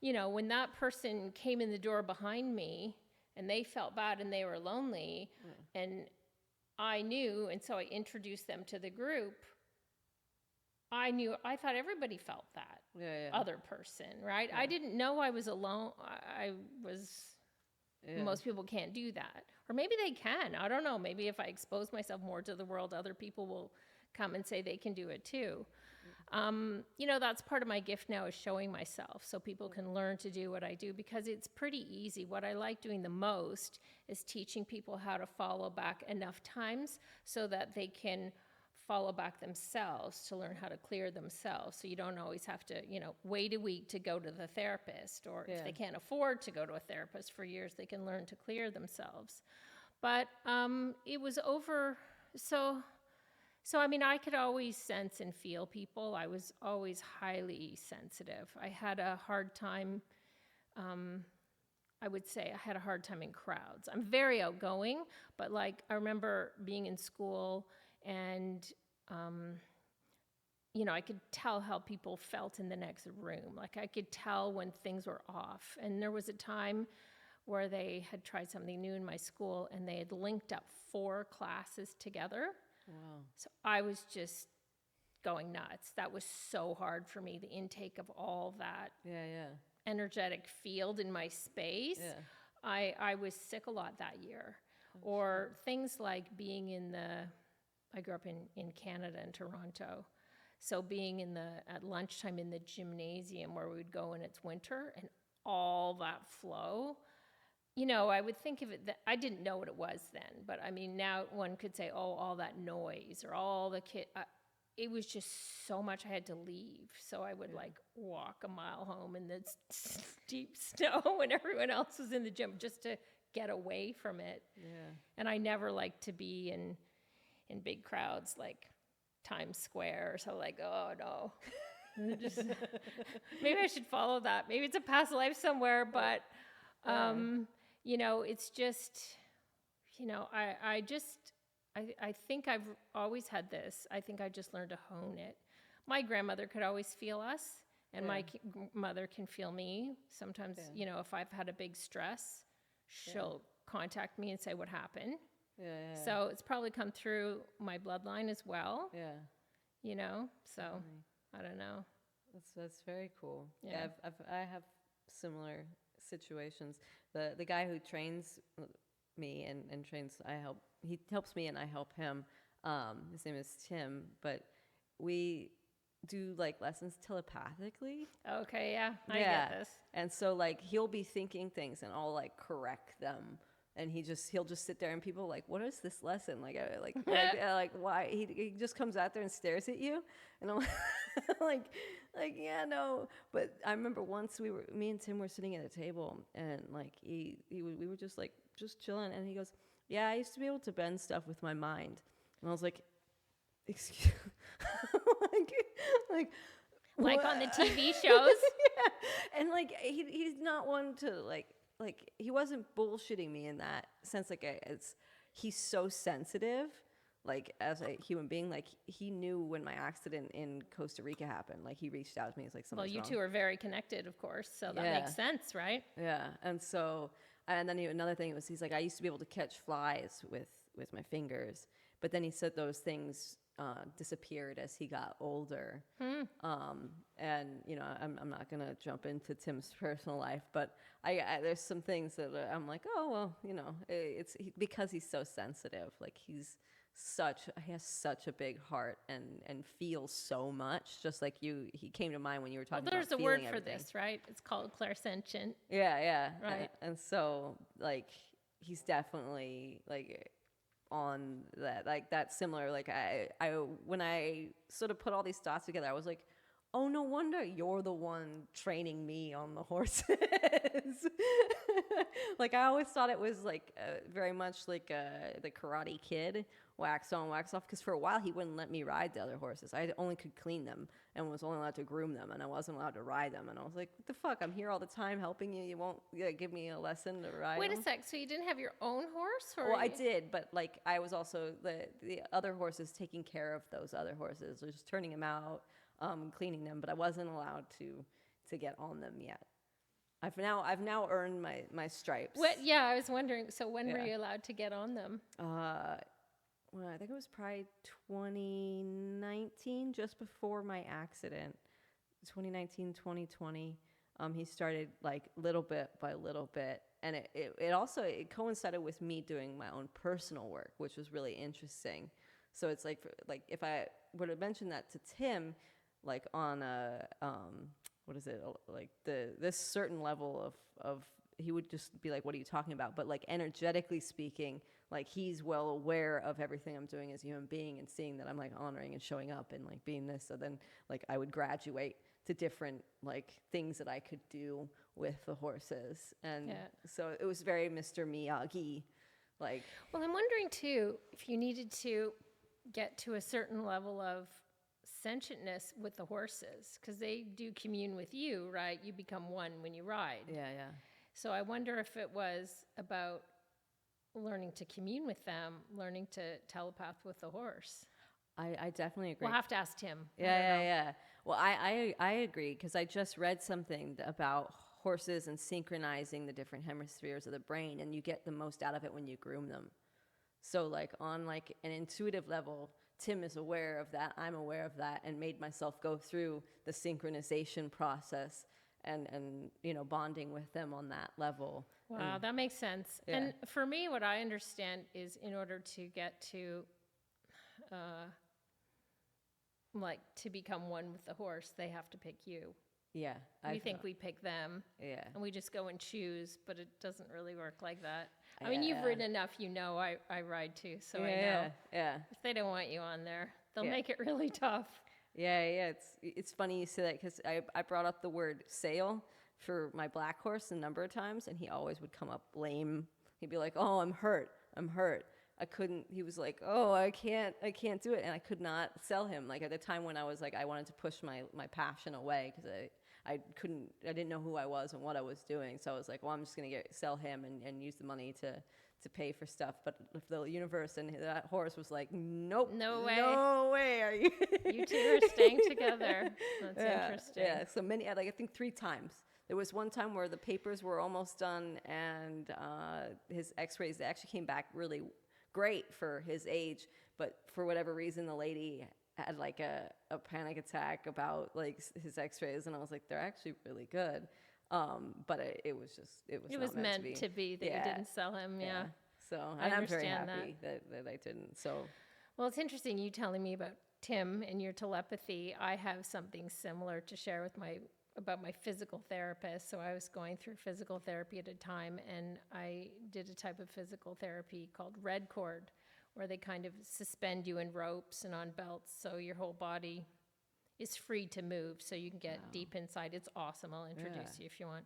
you know, when that person came in the door behind me and they felt bad and they were lonely, and I knew, and so I introduced them to the group, I thought everybody felt that other person, right? I didn't know I was alone. I was, most people can't do that. Or maybe they can. I don't know. Maybe if I expose myself more to the world, other people will come and say they can do it too. You know, that's part of my gift now, is showing myself so people can learn to do what I do, because it's pretty easy. What I like doing the most is teaching people how to follow back enough times so that they can follow back themselves, to learn how to clear themselves. So you don't always have to, you know, wait a week to go to the therapist, or if they can't afford to go to a therapist for years, they can learn to clear themselves. But it was over, so I mean, I could always sense and feel people. I was always highly sensitive. I had a hard time, I would say I had a hard time in crowds. I'm very outgoing, but like I remember being in school and, you know, I could tell how people felt in the next room. Like I could tell when things were off. And there was a time where they had tried something new in my school and they had linked up 4 classes together. Wow. So I was just going nuts. That was so hard for me, the intake of all that energetic field in my space. I was sick a lot that year. Or things like being in I grew up in Canada, in Toronto. So being at lunchtime in the gymnasium where we would go and it's winter, and all that flow, you know, I would think of it that I didn't know what it was then, but I mean, now one could say, oh, all that noise or all the it was just so much I had to leave. So I would like walk a mile home in the deep snow when everyone else was in the gym, just to get away from it. And I never liked to be in big crowds like Times Square. So like, oh no, maybe I should follow that. Maybe it's a past life somewhere, but you know, it's just, you know, I think I've always had this. I think I just learned to hone it. My grandmother could always feel us, and my mother can feel me. Sometimes, you know, if I've had a big stress, she'll contact me and say what happened. So it's probably come through my bloodline as well. You know, so I don't know. That's very cool. I have similar situations. The guy who trains me and trains, he helps me and I help him. His name is Tim, but we do like lessons telepathically. Okay, I get this. And so like he'll be thinking things and I'll like correct them. And he'll just sit there and people are like, what is this lesson? Like why? He just comes out there and stares at you. And I'm like, yeah, no. But I remember once me and Tim were sitting at a table and like we were just chilling. And he goes, yeah, I used to be able to bend stuff with my mind. And I was like, excuse like on the TV shows. And like, he's not one to like he wasn't bullshitting me in that sense. Like he's so sensitive, like as a human being. Like he knew when my accident in Costa Rica happened. Like he reached out to me. He's like, something's wrong. Well, you two are very connected, of course, so that makes sense, right? Yeah. And so, and then another thing was, he's like, I used to be able to catch flies with my fingers, but then he said those things disappeared as he got older. And you know, I'm not gonna jump into Tim's personal life, but I there's some things that I'm like, oh well, you know, because he's so sensitive. Like he has such a big heart and feels so much, just like you. He came to mind when you were talking about feeling everything. There's a word for this, right? It's called clairsentient. Yeah. Right. And so like he's definitely like on that, like that similar. Like I when I sort of put all these thoughts together, I was like, oh, no wonder you're the one training me on the horses. Like I always thought it was like very much like the Karate Kid, wax on, wax off. Because for a while he wouldn't let me ride the other horses. I only could clean them and was only allowed to groom them, and I wasn't allowed to ride them. And I was like, what the fuck? I'm here all the time helping you. You won't give me a lesson to ride Wait them? a sec. So you didn't have your own horse? Or Well, I did, but like I was also the other horses taking care of those other horses, just turning them out, cleaning them, but I wasn't allowed to get on them yet. I've now earned my stripes. What? Yeah, I was wondering. So when were Yeah. you allowed to get on them? Well, I think it was probably 2019, just before my accident. 2019, 2020. He started like little bit by little bit. And it also, it coincided with me doing my own personal work, which was really interesting. So it's like, if I were to mention that to Tim, like on a, what is it? Like this certain level of, he would just be like, what are you talking about? But like energetically speaking, like he's well aware of everything I'm doing as a human being and seeing that I'm like honoring and showing up and like being this. So then like I would graduate to different like things that I could do with the horses. And so it was very Mr. Miyagi. Like, Well, I'm wondering too if you needed to get to a certain level of sentientness with the horses, because they do commune with you, right? You become one when you ride. yeah. So I wonder if it was about learning to commune with them, learning to telepath with the horse. I definitely agree. We'll have to ask Tim. Yeah. Well, I agree, because I just read something about horses and synchronizing the different hemispheres of the brain, and you get the most out of it when you groom them. So like on like an intuitive level, Tim is aware of that, I'm aware of that, and made myself go through the synchronization process and you know, bonding with them on that level. Wow, that makes sense. Yeah. And for me, what I understand is in order to get to like to become one with the horse, they have to pick you. Yeah. We think we pick them. Yeah. And we just go and choose, but it doesn't really work like that. I mean, you've ridden enough, you know, I ride too, so I know. Yeah. If they don't want you on there, they'll Yeah. make it really tough. Yeah. It's funny you say that, because I brought up the word sail for my black horse a number of times, and he always would come up lame. He'd be like, "Oh, I'm hurt. I couldn't." He was like, "Oh, I can't do it," and I could not sell him. Like at the time when I was like, I wanted to push my passion away, because I didn't know who I was and what I was doing. So I was like, well, I'm just gonna sell him and use the money to pay for stuff. But if the universe and that horse was like, nope, No way. no way, are you? You two are staying together. That's interesting. Yeah. So many, like I think 3 times. There was one time where the papers were almost done, and his X-rays, they actually came back really great for his age. But for whatever reason, the lady had like a panic attack about like his X-rays, and I was like, they're actually really good. But it was not meant to be that you didn't sell him. Yeah. So, I and I'm very understand happy that I didn't. So, well, it's interesting you telling me about Tim and your telepathy. I have something similar to share with about my physical therapist. So I was going through physical therapy at a time, and I did a type of physical therapy called red cord, where they kind of suspend you in ropes and on belts, so your whole body is free to move, so you can get deep inside. It's awesome. I'll introduce you if you want.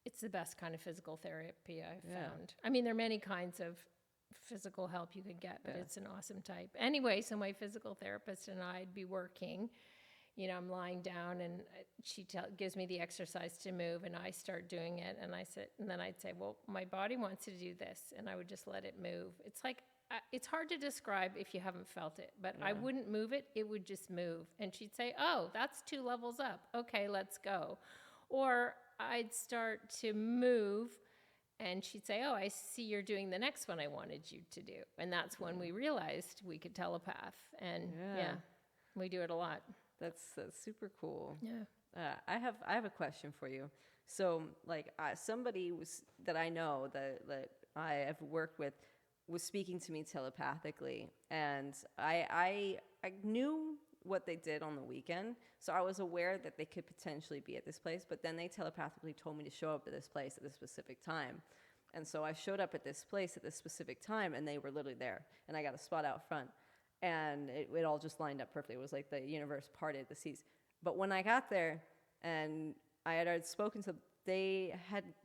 It's the best kind of physical therapy I've found. I mean, there are many kinds of physical help you can get, but it's an awesome type. Anyway, so my physical therapist and I'd be working. You know, I'm lying down, and she gives me the exercise to move, and I start doing it, and then I'd say, well, my body wants to do this, and I would just let it move. It's like, it's hard to describe if you haven't felt it, but I wouldn't move it, it would just move. And she'd say, oh, that's 2 levels up. Okay, let's go. Or I'd start to move, and she'd say, oh, I see you're doing the next one I wanted you to do. And that's when we realized we could telepath. And we do it a lot. That's super cool. Yeah. I have a question for you. So, like, somebody that I know that I have worked with was speaking to me telepathically, and I knew what they did on the weekend, so I was aware that they could potentially be at this place. But then they telepathically told me to show up at this place at this specific time, and so I showed up at this place at this specific time, and they were literally there, and I got a spot out front. And it all just lined up perfectly. It was like the universe parted the seas. But when I got there and I had already spoken to them, they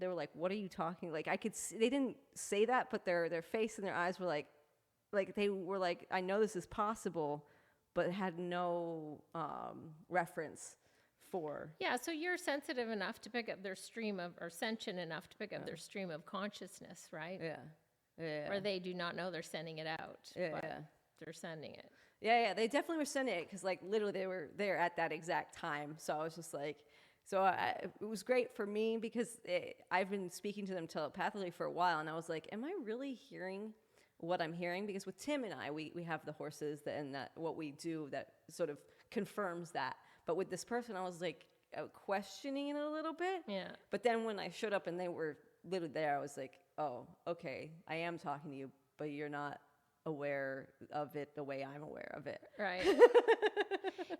were like, what are you talking? Like I could see, they didn't say that, but their face and their eyes were like they were like, I know this is possible, but had no reference for. Yeah, so you're sensitive enough to pick up their stream of, or sentient enough to pick up their stream of consciousness, right? Yeah. Or they do not know they're sending it out. Yeah. They're sending it. Yeah, they definitely were sending it, because like literally they were there at that exact time. So I was just like, So it was great for me because I've been speaking to them telepathically for a while, and I was like, am I really hearing what I'm hearing? Because with Tim and I, we have the horses and that what we do that sort of confirms that. But with this person, I was like questioning it a little bit. Yeah. But then when I showed up and they were literally there, I was like, oh, okay, I am talking to you, but you're not aware of it the way I'm aware of it. Right.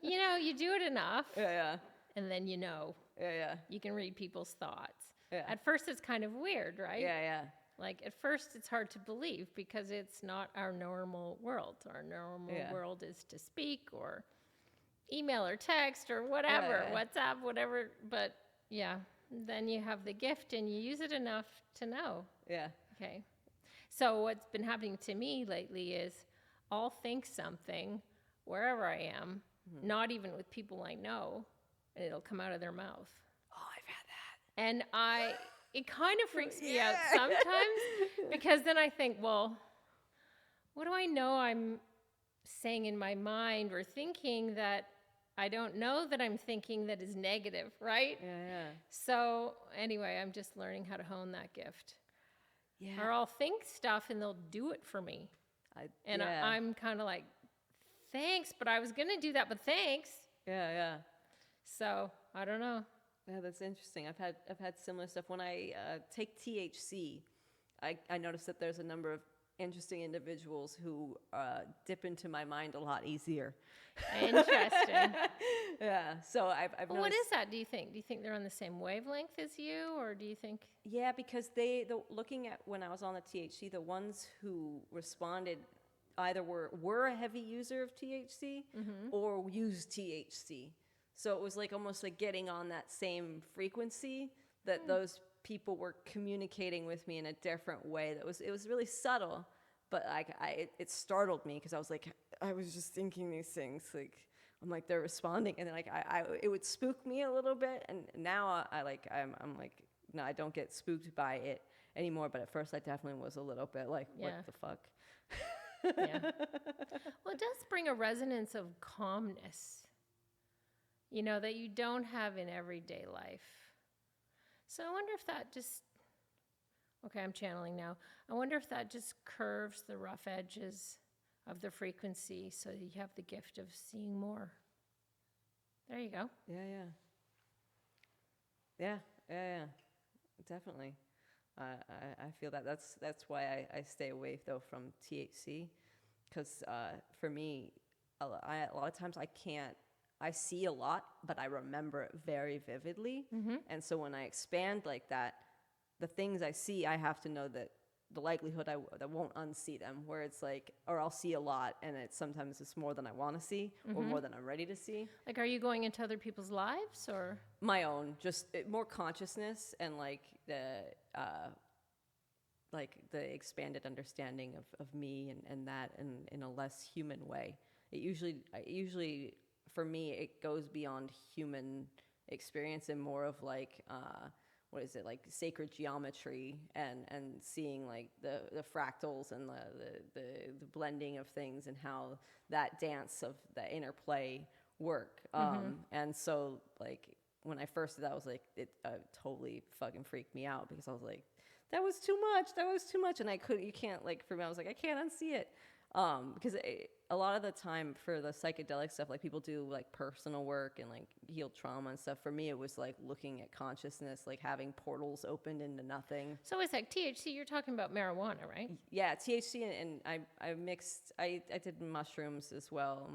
You do it enough. Yeah. And then Yeah. you can read people's thoughts. Yeah. At first, it's kind of weird, right? Yeah. Like, at first, it's hard to believe because it's not our normal world. Our normal world is to speak or email or text or whatever, WhatsApp, whatever. But, then you have the gift and you use it enough to know. Yeah. Okay. So what's been happening to me lately is I'll think something wherever I am, not even with people I know, and it'll come out of their mouth. Oh, I've had that. And it kind of freaks me out sometimes because then I think, well, what do I know I'm saying in my mind or thinking that I don't know that I'm thinking that is negative, right? Yeah. So anyway, I'm just learning how to hone that gift. Yeah. Or I'll think stuff and they'll do it for me. I'm kind of like, thanks, but I was going to do that, but thanks. Yeah. So I don't know. Yeah, that's interesting. I've had similar stuff. When I take THC, I notice that there's a number of interesting individuals who dip into my mind a lot easier. Interesting. Yeah. So I've Well, noticed. what is that, do you think? Do you think they're on the same wavelength as you, or do you think? Yeah, because looking at when I was on the THC, the ones who responded either were a heavy user of THC or used THC. So it was like almost like getting on that same frequency that those people were communicating with me in a different way. It was really subtle, but it startled me because I was like, I was just thinking these things. Like I'm like they're responding, and then like it would spook me a little bit. And now I'm like no, I don't get spooked by it anymore. But at first, I definitely was a little bit like, what the fuck? Yeah. Well, it does bring a resonance of calmness, that you don't have in everyday life. So I wonder if that just, okay, I'm channeling now. I wonder if that just curves the rough edges of the frequency so you have the gift of seeing more. There you go. Yeah. Definitely. I feel that. That's why I stay away though from THC, because for me, a lot of times I see a lot, but I remember it very vividly. And so when I expand like that, the things I see, I have to know that the likelihood I won't unsee them, where it's like, or I'll see a lot and sometimes it's more than I want to see or more than I'm ready to see. Like, are you going into other people's lives or? My own, just more consciousness and like the expanded understanding of me and that in a less human way. It usually for me, it goes beyond human experience and more of like, what is it, like sacred geometry and seeing like the fractals and the blending of things and how that dance of the interplay work. And so like when I first did that, I was like, it totally fucking freaked me out because I was like, that was too much. And you can't like, for me, I was like, I can't unsee it. Because a lot of the time for the psychedelic stuff, like people do like personal work and like heal trauma and stuff. For me, it was like looking at consciousness, like having portals opened into nothing. So it's like THC, you're talking about marijuana, right? Yeah, THC and I did mushrooms as well,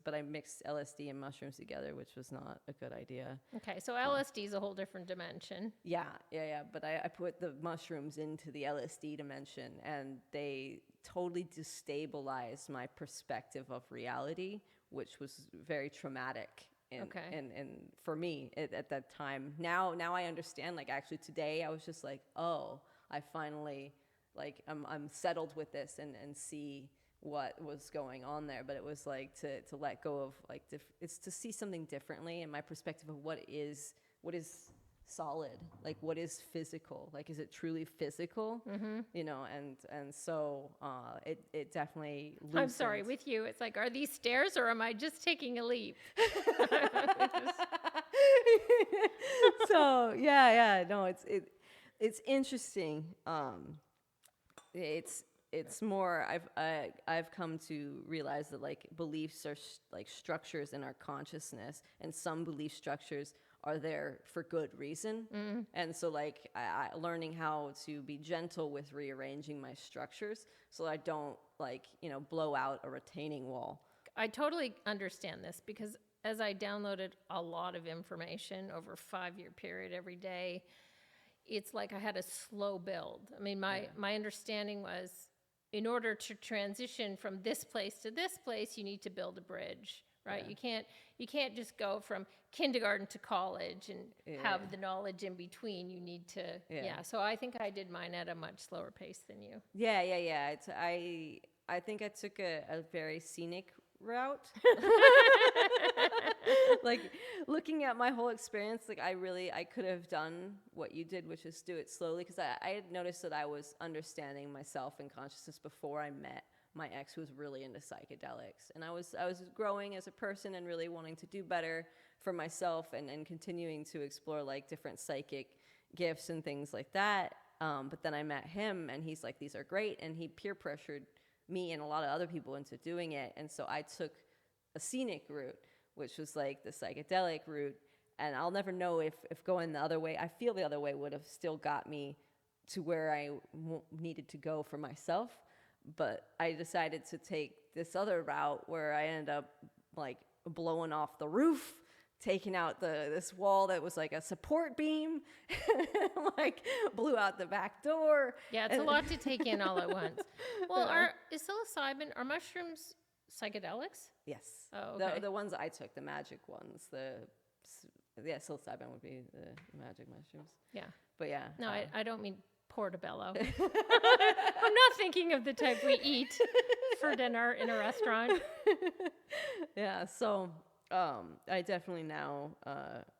but I mixed LSD and mushrooms together, which was not a good idea. Okay, so LSD is a whole different dimension. Yeah, but I put the mushrooms into the LSD dimension and they totally destabilized my perspective of reality, which was very traumatic. And for me at that time, now I understand. Like actually today, I was just like, oh, I finally like I'm settled with this and see what was going on there. But it was like to let go of like it's to see something differently and my perspective of what is solid, like what is physical, like is it truly physical, and so it definitely loosened. I'm sorry, with you it's like, are these stairs or am I just taking a leap? So yeah, no, it's interesting. It's more I've come to realize that like beliefs are like structures in our consciousness, and some belief structures are there for good reason. And so like learning how to be gentle with rearranging my structures so I don't like, blow out a retaining wall. I totally understand this because as I downloaded a lot of information over a 5-year period every day, it's like I had a slow build. I mean, my understanding was in order to transition from this place to this place, you need to build a bridge, right? You can't just go from kindergarten to college and have the knowledge in between. You need to, So I think I did mine at a much slower pace than you. Yeah. I think I took a very scenic route. Like looking at my whole experience, like I could have done what you did, which is do it slowly, because I had noticed that I was understanding myself and consciousness before I met my ex, who was really into psychedelics, and I was growing as a person and really wanting to do better for myself and continuing to explore like different psychic gifts and things like that. But then I met him, and he's like, these are great, and he peer pressured me and a lot of other people into doing it. And so I took a scenic route, which was like the psychedelic route. And I'll never know if going the other way, I feel the other way would have still got me to where I needed to go for myself. But I decided to take this other route where I ended up like blowing off the roof, taking out this wall that was like a support beam, like blew out the back door. Yeah, it's a lot to take in all at once. Well, is psilocybin, are mushrooms psychedelics? Yes. Oh, okay. The ones I took, the magic ones, psilocybin would be the magic mushrooms. Yeah. But yeah. No, I don't mean portobello. I'm not thinking of the type we eat for dinner in a restaurant. Yeah, so I definitely now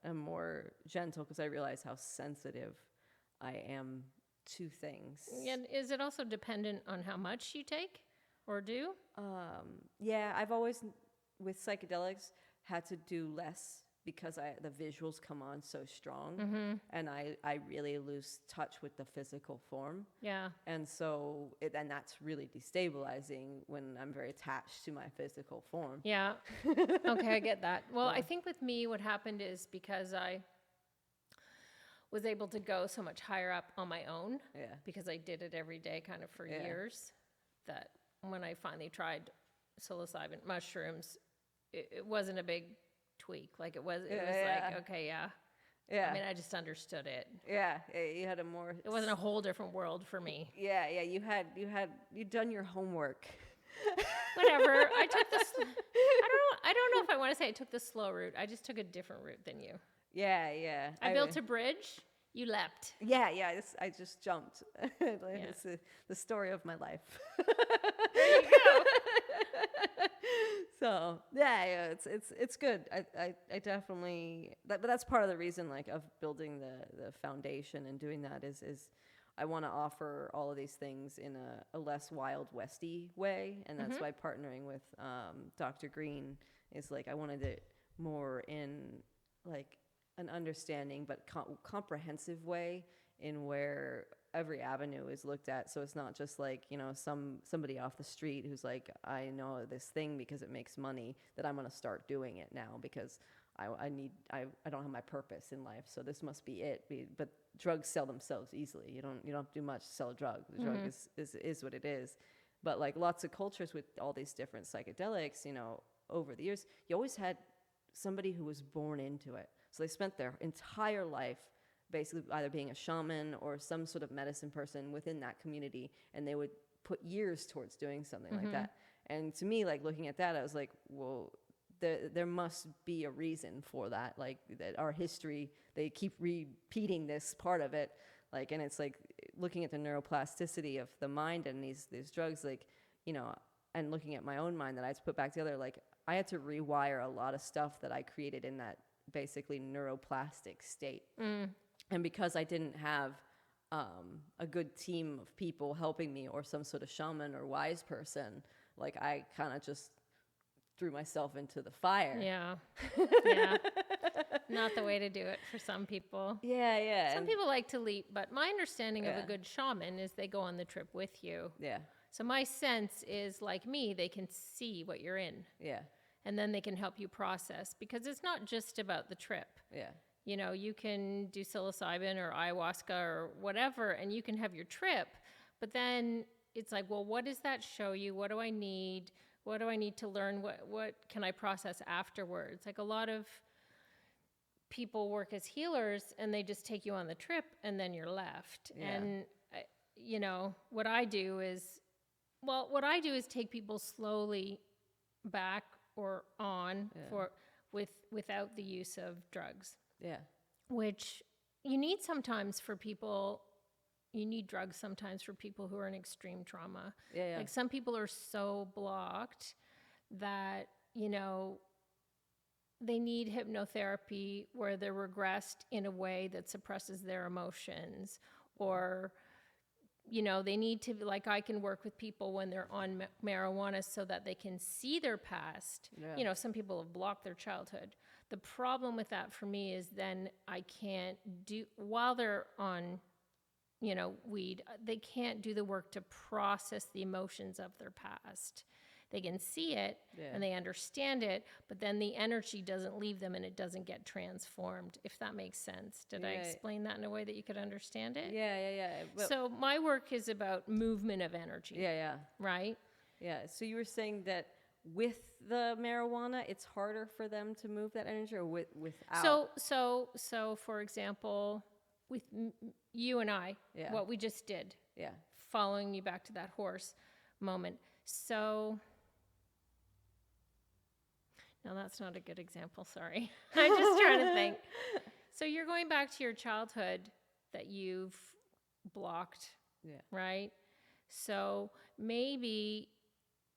am more gentle because I realize how sensitive I am to things. And is it also dependent on how much you take or do? Yeah, I've always, with psychedelics, had to do less because the visuals come on so strong, and I really lose touch with the physical form. Yeah. And so, and that's really destabilizing when I'm very attached to my physical form. Yeah. Okay, I get that. Well, I think with me, what happened is because I was able to go so much higher up on my own, because I did it every day kind of for years, that when I finally tried psilocybin mushrooms, it wasn't a big tweak. Like it was like, okay, yeah. I mean, I just understood it. Yeah, you had a more. It wasn't a whole different world for me. Yeah, you'd done your homework. Whatever. I took this. I don't know if I want to say I took the slow route. I just took a different route than you. Yeah. I built a bridge. You leapt. Yeah. I just jumped. It's the story of my life. There you go. So yeah, it's good. I definitely, but that's part of the reason like of building the foundation and doing that is I want to offer all of these things in a less Wild Westy way, and that's why partnering with Dr. Green is like I wanted it more in like an understanding but comprehensive way in where every avenue is looked at, so it's not just like somebody off the street who's like, I know this thing because it makes money that I'm going to start doing it now because I don't have my purpose in life, so this must be it. But drugs sell themselves easily. You don't have to do much to sell a drug. The drug is what it is. But like lots of cultures with all these different psychedelics, over the years, you always had somebody who was born into it, so they spent their entire life basically either being a shaman or some sort of medicine person within that community, and they would put years towards doing something like that. And to me, like looking at that, I was like, well, there must be a reason for that. Like that our history, they keep repeating this part of it. Like, and it's like looking at the neuroplasticity of the mind and these drugs, like, and looking at my own mind that I had to put back together, like I had to rewire a lot of stuff that I created in that basically neuroplastic state. And because I didn't have a good team of people helping me or some sort of shaman or wise person, like I kind of just threw myself into the fire. Yeah. not the way to do it for some people. Yeah. Some people like to leap, but my understanding of a Yeah. good shaman is they go on the trip with you. Yeah. So my sense is, like me, they can see what you're in, Yeah. and then they can help you process, because it's not just about the trip. Yeah. You know, you can do psilocybin or ayahuasca or whatever, and you can have your trip, but then it's like, well, what does that show you? What do I need? What do I need to learn? What can I process afterwards? Like, a lot of people work as healers and they just take you on the trip and then you're left. Yeah. And, you know, what I do is take people slowly back or on without the use of drugs. Yeah. Which you need sometimes for people. You need drugs sometimes for people who are in extreme trauma. Yeah. Like, some people are so blocked that, you know, they need hypnotherapy where they're regressed in a way that suppresses their emotions, or, you know, they need to, like, I can work with people when they're on marijuana so that they can see their past. Yeah. You know, some people have blocked their childhood. The problem with that for me is then I can't do, while they're on, you know, weed, they can't do the work to process the emotions of their past. They can see it and they understand it, but then the energy doesn't leave them and it doesn't get transformed, if that makes sense. Did I explain that in a way that you could understand it? Yeah. But So my work is about movement of energy. yeah. Right? Yeah. So you were saying that with the marijuana, it's harder for them to move that energy, or without? So for example, with you and I, what we just did, following you back to that horse moment. So, no, that's not a good example. Sorry. I'm just trying to think. So you're going back to your childhood that you've blocked, right? So maybe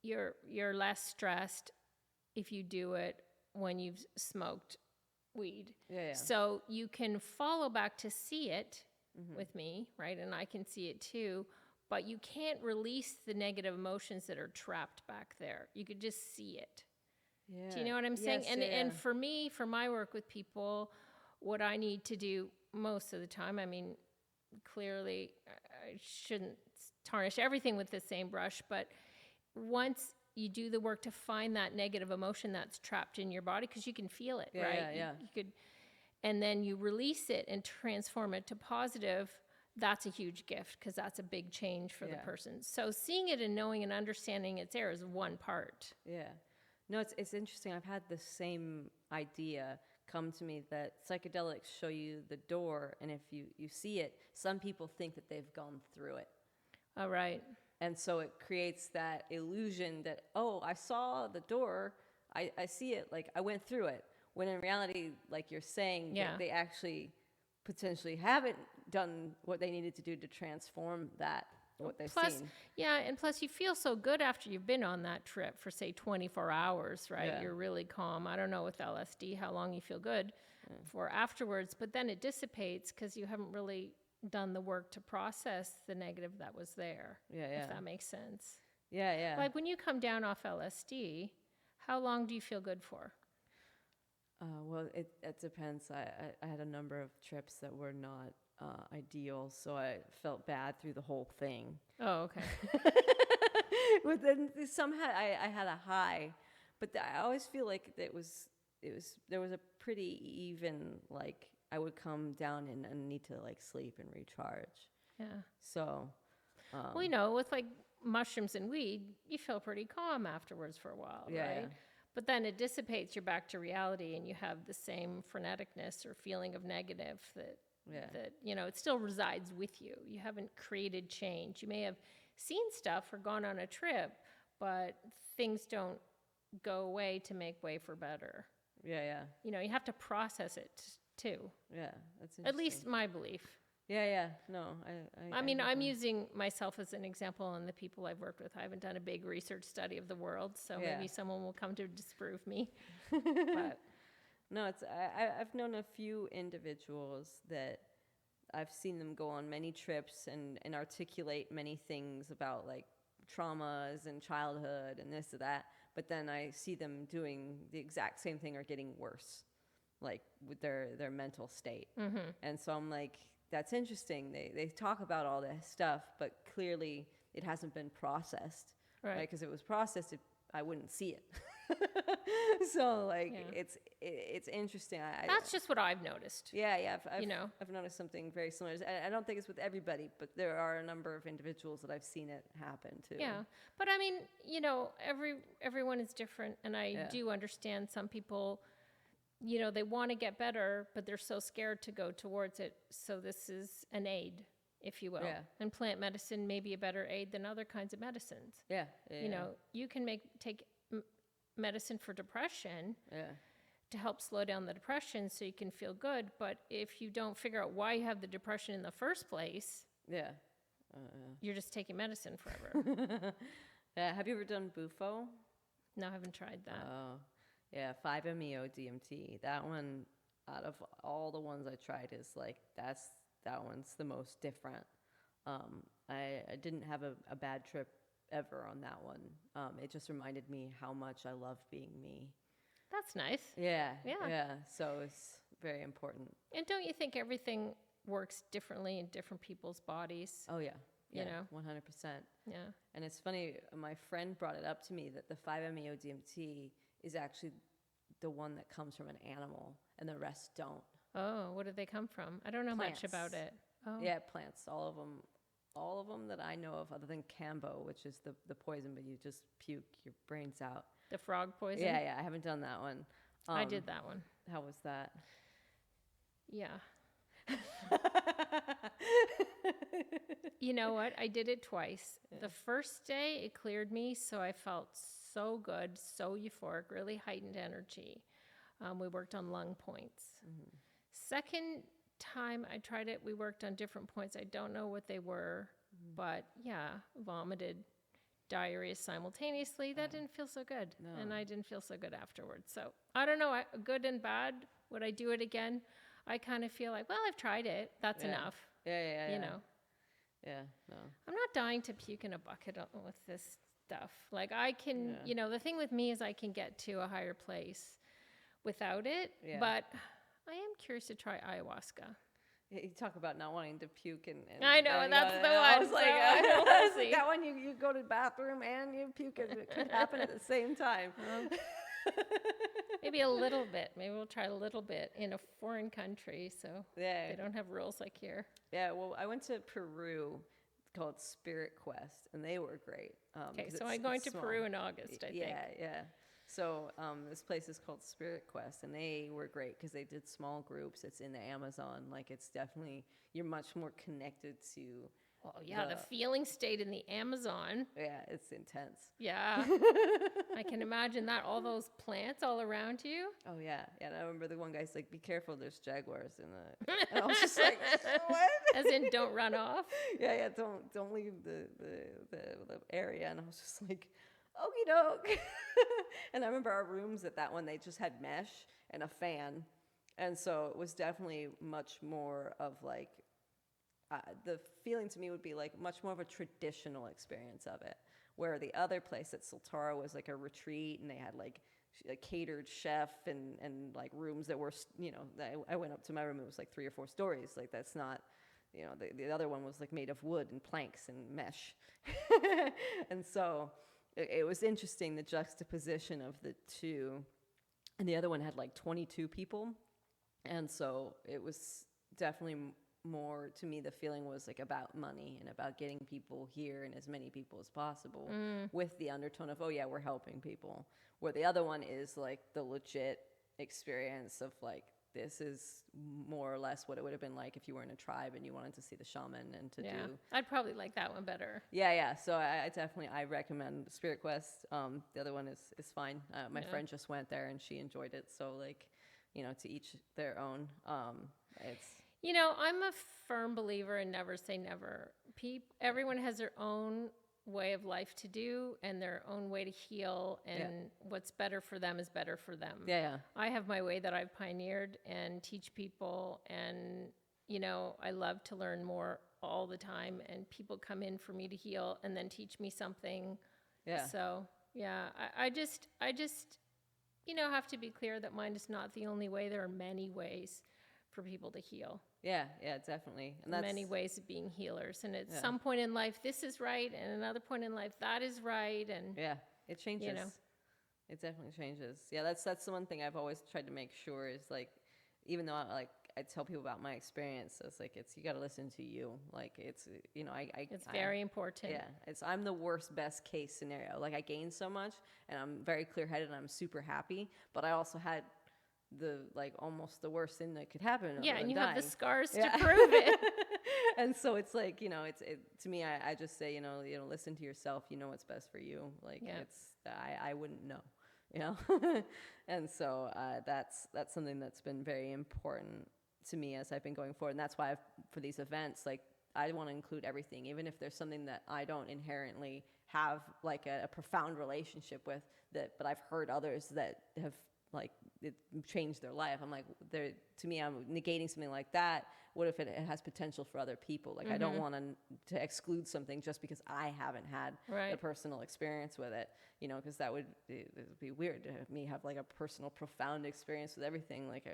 you're less stressed if you do it when you've smoked weed. So you can follow back to see it with me, right? And I can see it too, but you can't release the negative emotions that are trapped back there. You could just see it. Do you know what I'm saying? And for me, for my work with people, what I need to do most of the time, I mean, clearly I shouldn't tarnish everything with the same brush, but once you do the work to find that negative emotion that's trapped in your body, because you can feel it, right? You could, and then you release it and transform it to positive. That's a huge gift, because that's a big change for the person. So seeing it and knowing and understanding it's there is one part. Yeah. No, it's interesting. I've had the same idea come to me, that psychedelics show you the door, and if you see it, some people think that they've gone through it. Oh, right. And so it creates that illusion that, oh, I saw the door, I see it, like I went through it. When in reality, like you're saying, that they actually potentially haven't done what they needed to do to transform that, what they've seen. Yeah, and plus you feel so good after you've been on that trip for, say, 24 hours, right? Yeah. You're really calm. I don't know with LSD how long you feel good for afterwards, but then it dissipates because you haven't really done the work to process the negative that was there. If that makes sense. Yeah. Like when you come down off LSD, how long do you feel good for? Well, it depends. I had a number of trips that were not ideal, so I felt bad through the whole thing. Oh, okay. But then somehow I had a high, but I always feel like there was a pretty even, like I would come down and need to like sleep and recharge. Yeah. So, well, you know, with like mushrooms and weed, you feel pretty calm afterwards for a while, right? Yeah. But then it dissipates, you're back to reality, and you have the same freneticness or feeling of negative that, you know, it still resides with you. You haven't created change. You may have seen stuff or gone on a trip, but things don't go away to make way for better. Yeah. You know, you have to process it too. Yeah, that's interesting. At least my belief. Yeah. No, I mean, I'm using myself as an example and the people I've worked with. I haven't done a big research study of the world, so maybe someone will come to disprove me. But no, I've known a few individuals that I've seen them go on many trips and articulate many things about like traumas and childhood and this or that, but then I see them doing the exact same thing or getting worse. like with their mental state. And so I'm like, that's interesting. They talk about all this stuff, but clearly it hasn't been processed, right? Because if it was processed, I wouldn't see it. So like it's interesting. That's just what I've noticed. Yeah. I've noticed something very similar. I don't think it's with everybody, but there are a number of individuals that I've seen it happen to. Yeah, but I mean, everyone is different, and I do understand some people. They want to get better, but they're so scared to go towards it. So this is an aid, if you will. Yeah. And plant medicine may be a better aid than other kinds of medicines. Yeah. You can take medicine for depression to help slow down the depression so you can feel good. But if you don't figure out why you have the depression in the first place, you're just taking medicine forever. Have you ever done Bufo? No, I haven't tried that. Oh. Yeah, 5-MeO-DMT. That one, out of all the ones I tried, is like that one's the most different. I didn't have a bad trip ever on that one. It just reminded me how much I love being me. That's nice. Yeah. So it's very important. And don't you think everything works differently in different people's bodies? Oh yeah. Yeah, 100%. Yeah. And it's funny, my friend brought it up to me that the 5-MeO-DMT is actually the one that comes from an animal, and the rest don't. Oh, what did they come from? I don't know Plants. much about it. Oh. Yeah, plants, all of them that I know of, other than Cambo, which is the poison, but you just puke your brains out. The frog poison? Yeah, I haven't done that one. I did that one. How was that? Yeah. You know what? I did it twice. Yeah. The first day, it cleared me, so I felt so good, so euphoric, really heightened energy. We worked on lung points. Mm-hmm. Second time I tried it, we worked on different points. I don't know what they were, but vomited, diarrhea simultaneously. That didn't feel so good, and I didn't feel so good afterwards. So I don't know, good and bad. Would I do it again? I kind of feel like, well, I've tried it. That's enough. Yeah. Yeah, no. I'm not dying to puke in a bucket with this stuff. Like I can, the thing with me is I can get to a higher place without it, but I am curious to try ayahuasca. Yeah, you talk about not wanting to puke and I know, and that's the one. I was like, that one you go to the bathroom and you puke, and it could happen at the same time. Maybe a little bit. Maybe we'll try a little bit in a foreign country, so they don't have rules like here. Yeah, well, I went to Peru. It's called Spirit Quest, and they were great. Okay, so I'm going to Peru in August, I think. Yeah. So this place is called Spirit Quest, and they were great because they did small groups. It's in the Amazon. Like, it's definitely, you're much more connected to... Well, the feeling state in the Amazon. Yeah, it's intense. Yeah. I can imagine that, all those plants all around you. Oh, yeah. And I remember the one guy's like, be careful, there's jaguars in the... And I was just like, what? As in, don't run off? Yeah, don't leave the area. And I was just like, okie doke. And I remember our rooms at that one, they just had mesh and a fan. And so it was definitely much more of like... the feeling to me would be like much more of a traditional experience of it, where the other place at Sultara was like a retreat, and they had like a catered chef and like rooms that were, I went up to my room, it was like 3 or 4 stories. Like, that's not, the other one was like made of wood and planks and mesh. And so it was interesting, the juxtaposition of the two. And the other one had like 22 people. And so it was definitely more, to me, the feeling was like about money and about getting people here and as many people as possible, with the undertone of, we're helping people. Where the other one is like the legit experience of like, this is more or less what it would have been like if you were in a tribe and you wanted to see the shaman and to do. I'd probably like that one better. Yeah. So I definitely, I recommend Spirit Quest. The other one is fine. My friend just went there and she enjoyed it. So like, to each their own. It's... I'm a firm believer in never say never. Everyone has their own way of life to do and their own way to heal, and what's better for them is better for them. Yeah. I have my way that I've pioneered and teach people, and, I love to learn more all the time, and people come in for me to heal and then teach me something. Yeah. So, I just have to be clear that mind is not the only way. There are many ways for people to heal. Yeah, definitely. And that's Many ways of being healers. And at Yeah. some point in life, this is right. And another point in life, that is right. And Yeah, it changes. You know. It definitely changes. Yeah, that's the one thing I've always tried to make sure is like, even though I tell people about my experience, it's like you got to listen to you. Like it's it's very important. Yeah, I'm the worst best case scenario. Like I gained so much, and I'm very clear headed, and I'm super happy. But I also had the almost the worst thing that could happen. Yeah, and you dying. have the scars to prove it. And so it's like, to me, I just say, listen to yourself. You know what's best for you. Like I wouldn't know, and so that's something that's been very important to me as I've been going forward. And that's why for these events, like I want to include everything, even if there's something that I don't inherently have like a profound relationship with but I've heard others that have like it changed their life. I'm like, to me, I'm negating something like that. What if it has potential for other people? Like I don't want to exclude something just because I haven't had a personal experience with it, because it would be weird to have me have like a personal, profound experience with everything. Like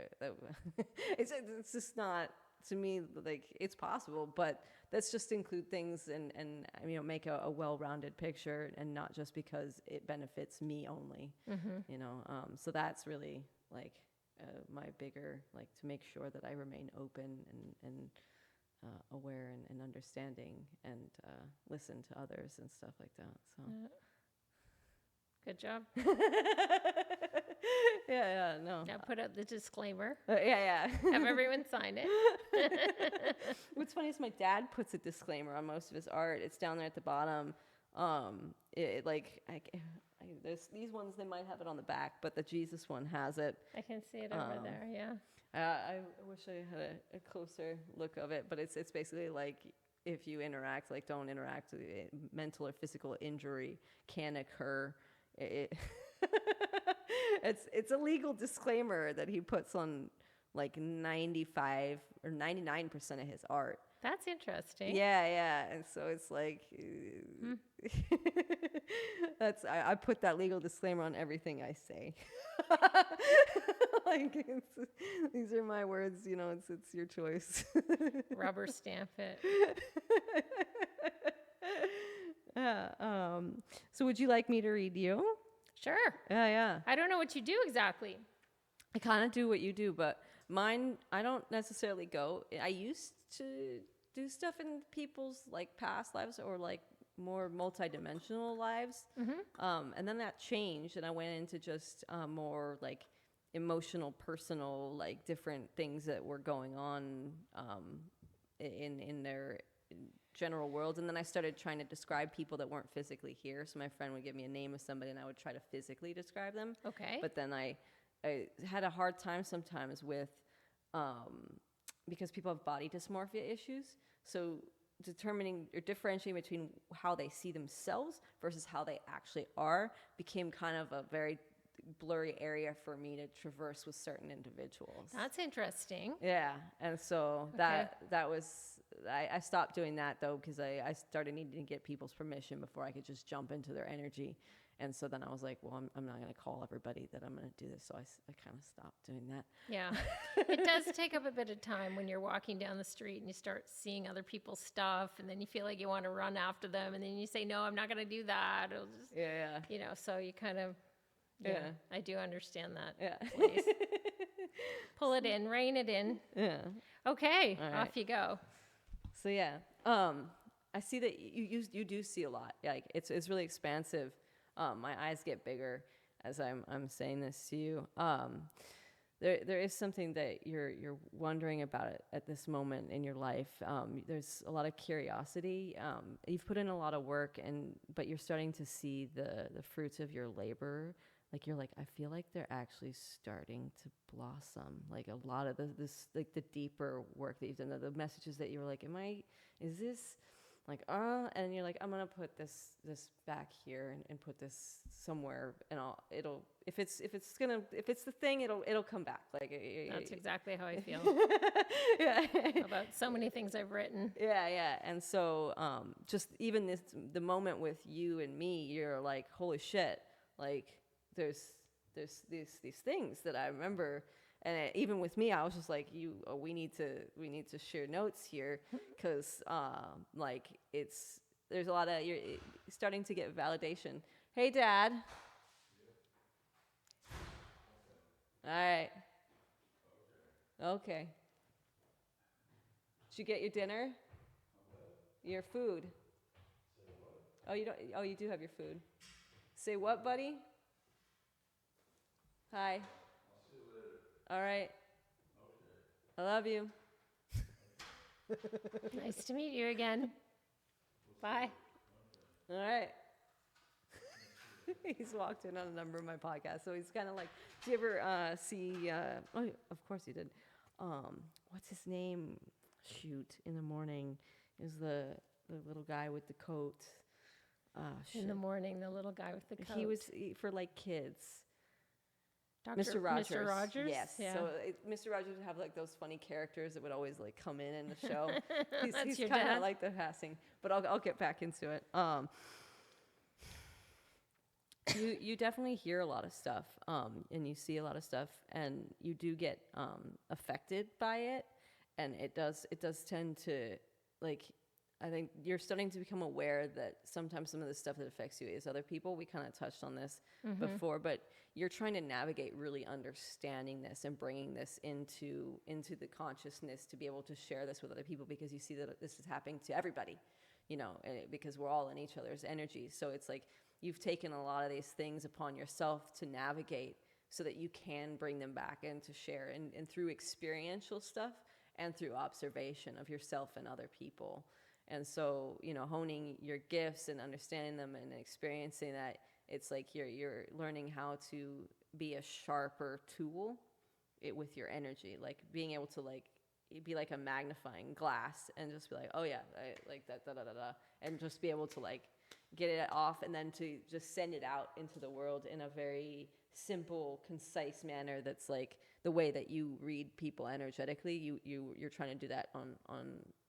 it's just not, to me, like it's possible, but let's just include things and make a well-rounded picture, and not just because it benefits me only. So that's really like my bigger, like, to make sure that I remain open and aware and understanding, and listen to others and stuff like that. So Good job. No. Now put up the disclaimer. Have Have everyone sign it. What's funny is my dad puts a disclaimer on most of his art. It's down there at the bottom. These ones, they might have it on the back, but the Jesus one has it. I can see it over there. Yeah. I wish I had a closer look of it, but it's basically like, if you interact, like don't interact. Mental or physical injury can occur. It's a legal disclaimer that he puts on like 95 or 99% of his art. That's interesting. Yeah. And so it's like, I put that legal disclaimer on everything I say. Like, these are my words, it's your choice. Rubber stamp it. So would you like me to read you? Sure. Yeah. I don't know what you do exactly. I kind of do what you do, but mine, I don't necessarily go. I used to do stuff in people's like past lives or like more multidimensional lives. And then that changed, and I went into just more like emotional, personal, like different things that were going on in their general world. And then I started trying to describe people that weren't physically here. So my friend would give me a name of somebody, and I would try to physically describe them. Okay. But then I had a hard time sometimes with, because people have body dysmorphia issues. So determining or differentiating between how they see themselves versus how they actually are became kind of a very blurry area for me to traverse with certain individuals. That's interesting. Yeah. And so that was, I stopped doing that though, because I started needing to get people's permission before I could just jump into their energy. And so then I was like, well, I'm not going to call everybody that I'm going to do this. So I kind of stopped doing that. Yeah. It does take up a bit of time when you're walking down the street and you start seeing other people's stuff, and then you feel like you want to run after them, and then you say, no, I'm not going to do that. It'll just, so you kind of, I do understand that. Yeah. Please. Pull it in, rein it in. Yeah. Okay, All right. Off you go. So I see that you do see a lot. Like it's really expansive. My eyes get bigger as I'm saying this to you. There is something that you're wondering about at this moment in your life. There's a lot of curiosity. You've put in a lot of work, but you're starting to see the fruits of your labor. Like you're like, I feel like they're actually starting to blossom. Like a lot of this like the deeper work that you've done, the messages that you were like, is this like, and you're like, I'm gonna put this back here and put this somewhere, and if it's the thing, it'll come back. Like That's exactly how I feel. Yeah. About so many things I've written. Yeah. And so just even the moment with you and me, you're like, holy shit, like there's these things that I remember. And even with me, I was just like, we need to share notes here, because like there's a lot of, you're starting to get validation. Hey, Dad. All right. Okay. Did you get your dinner? Your food? Oh, you don't. Oh, you do have your food. Say what, buddy? Hi. All right. I love you. Nice to meet you again. Bye. All right. He's walked in on a number of my podcasts, so he's kind of like, do you ever see, oh, of course he did. What's his name? Shoot, in the morning is the little guy with the coat. In the morning, the little guy with the coat. He was for like kids. Mr. Rogers? Yes. Yeah. So Mr. Rogers would have like those funny characters that would always like come in the show. He's your kind dad? of like the passing, but I'll get back into it. You definitely hear a lot of stuff, and you see a lot of stuff, and you do get affected by it, and it does tend to, like, I think you're starting to become aware that sometimes some of the stuff that affects you is other people. We kind of touched on this before, but you're trying to navigate really understanding this and bringing this into the consciousness to be able to share this with other people, because you see that this is happening to everybody, because we're all in each other's energy. So it's like you've taken a lot of these things upon yourself to navigate so that you can bring them back and to share, and through experiential stuff and through observation of yourself and other people. And so, honing your gifts and understanding them and experiencing that, it's like you're learning how to be a sharper tool with your energy, like being able to like be like a magnifying glass and just be like, oh yeah, I like that, da da da da, and just be able to like get it off, and then to just send it out into the world in a very simple, concise manner. That's like the way that you read people energetically. You're trying to do that on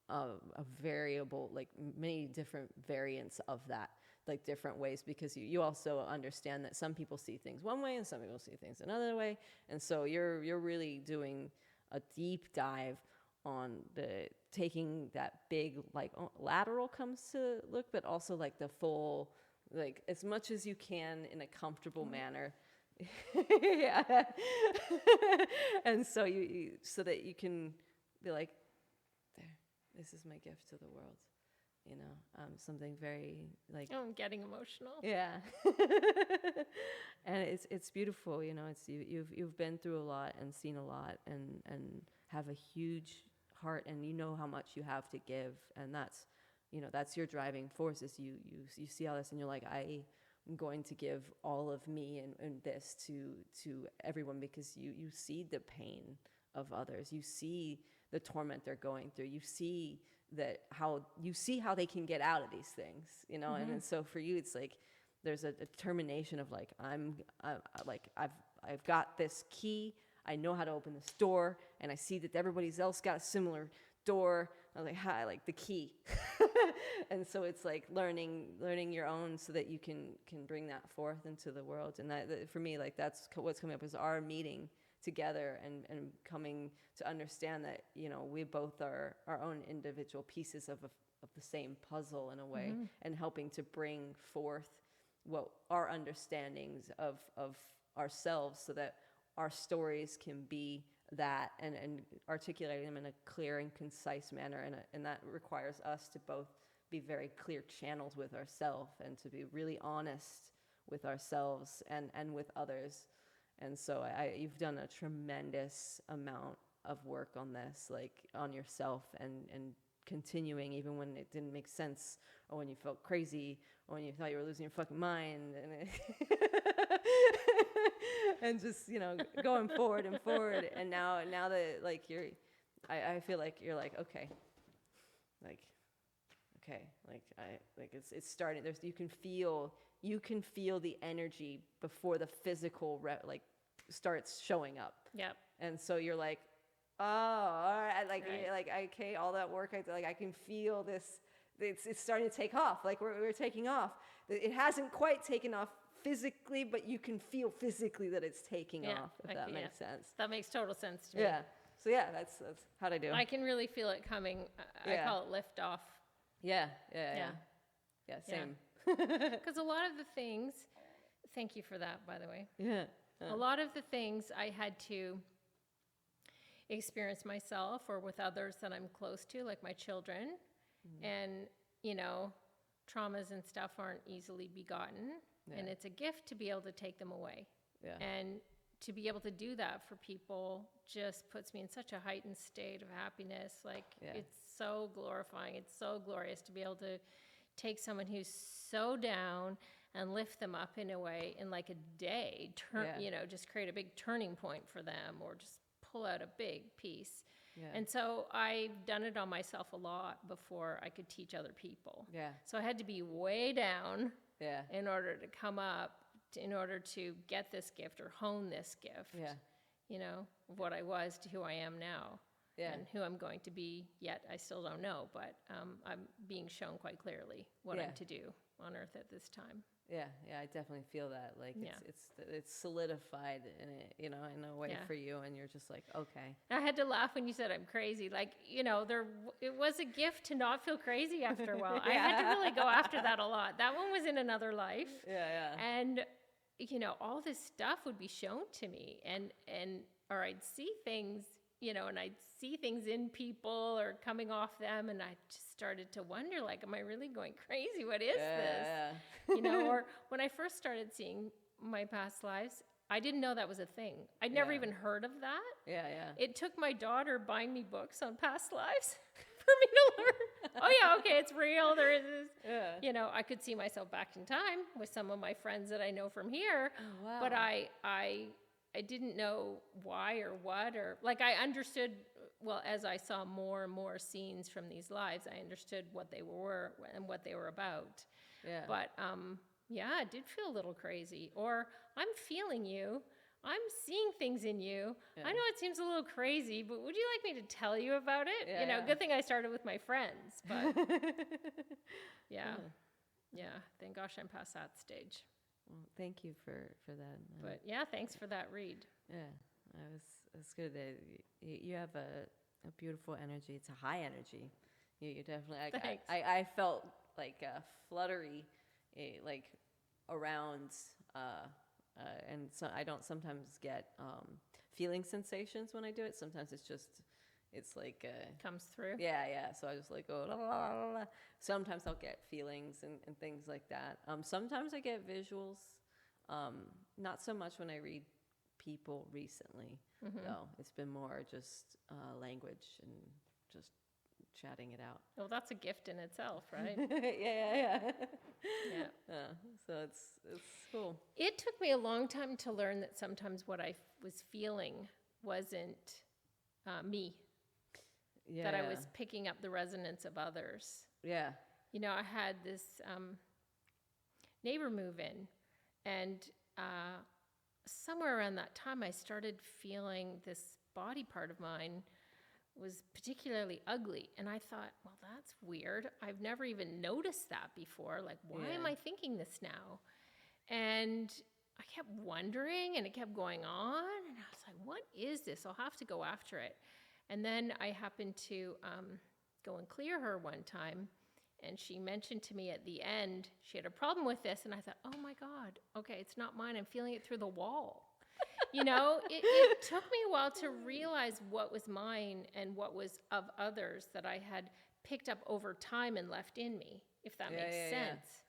a variable, like many different variants of that, like different ways, because you also understand that some people see things one way and some people see things another way. And so you're really doing a deep dive on the taking that big like lateral comes to look, but also like the full, like as much as you can in a comfortable manner. Yeah. And so you so that you can be like, this is my gift to the world, something very like. Oh, I'm getting emotional. Yeah. And it's beautiful, it's you've been through a lot and seen a lot and have a huge heart, and you know how much you have to give, and that's your driving force. Is you see all this and you're like, I'm going to give all of me and this to everyone, because you see the pain of others, you see the torment they're going through, you see how they can get out of these things, and so for you it's like there's a determination of like I've got this key, I know how to open this door, and I see that everybody else got a similar door. I was like, hi, like the key. And so it's like learning your own so that you can bring that forth into the world. And that for me, like that's what's coming up is our meeting together and coming to understand that we both are our own individual pieces of the same puzzle in a way, and helping to bring forth what our understandings of ourselves, so that our stories can be that, and articulating them in a clear and concise manner, and that requires us to both be very clear channels with ourselves and to be really honest with ourselves and with others. And so you've done a tremendous amount of work on this, like on yourself, and continuing even when it didn't make sense, or when you felt crazy, or when you thought you were losing your fucking mind, and just going forward and forward. And now that like I feel like you're like okay, it's starting. You can feel the energy before the physical starts showing up. Yep. And so you're like, oh, all right, okay, all that work, I can feel this. It's starting to take off. Like we're taking off. It hasn't quite taken off physically, but you can feel physically that it's taking Yeah, off, if that makes sense. That makes total sense to me. Yeah. So yeah, that's how'd I do? I can really feel it coming. I call it lift off. Yeah, same. Because a lot of the things, thank you for that, by the way. Yeah. A lot of the things I had to experience myself or with others that I'm close to, like my children. And, you know, traumas and stuff aren't easily begotten. Yeah. And it's a gift to be able to take them away. Yeah. And to be able to do that for people just puts me in such a heightened state of happiness. Like, it's so glorifying. It's so glorious to be able to take someone who's so down and lift them up in a way in like a day, you know, just create a big turning point for them or just pull out a big piece. Yeah. And so I've done it on myself a lot before I could teach other people. Yeah. So I had to be way down in order to come up, in order to get this gift or hone this gift, you know, of what I was to who I am now. Yeah. And who I'm going to be yet, I still don't know, but I'm being shown quite clearly what I'm to do on Earth at this time. Yeah, I definitely feel that. Like, it's solidified in it, you know, in a way for you, and you're just like, okay. I had to laugh when you said I'm crazy. Like, you know, it was a gift to not feel crazy after a while. I had to really go after that a lot. That one was in another life. And, you know, all this stuff would be shown to me, or I'd see things, you know, and I'd see things in people or coming off them, and I just started to wonder, like, am I really going crazy? What is this? You know, or when I first started seeing my past lives, I didn't know that was a thing. I'd never even heard of that. It took my daughter buying me books on past lives for me to learn. Oh yeah, okay, it's real. There is this. You know, I could see myself back in time with some of my friends that I know from here. Oh, wow. But I didn't know why or what, or like I understood, well, as I saw more and more scenes from these lives, I understood what they were and what they were about. Yeah. But it did feel a little crazy. Or I'm feeling you. I'm seeing things in you. Yeah. I know it seems a little crazy, but would you like me to tell you about it? Yeah, you know, good thing I started with my friends, but thank gosh I'm past that stage. Well, thank you for that. But thanks for that read. Yeah, it's good that you have a beautiful energy. It's a high energy. You definitely. Thanks. I felt like fluttery, like around, and so I don't sometimes get feeling sensations when I do it. Sometimes it's like comes through. Yeah. So I just like go la, la, la, la. Sometimes I'll get feelings and things like that. Sometimes I get visuals. Not so much when I read people recently. No, it's been more just language and just chatting it out. Well, that's a gift in itself, right? Yeah. So it's cool. It took me a long time to learn that sometimes what I was feeling wasn't me. Yeah. That I was picking up the resonance of others. Yeah. You know, I had this neighbor move in, and somewhere around that time I started feeling this body part of mine was particularly ugly, and I thought, well, that's weird. I've never even noticed that before. Like, why am I thinking this now? And I kept wondering, and it kept going on, and I was like, what is this? I'll have to go after it. And then I happened to go and clear her one time, and she mentioned to me at the end, she had a problem with this, and I thought, oh my God, okay, it's not mine. I'm feeling it through the wall. You know, it took me a while to realize what was mine and what was of others that I had picked up over time and left in me, if that makes sense.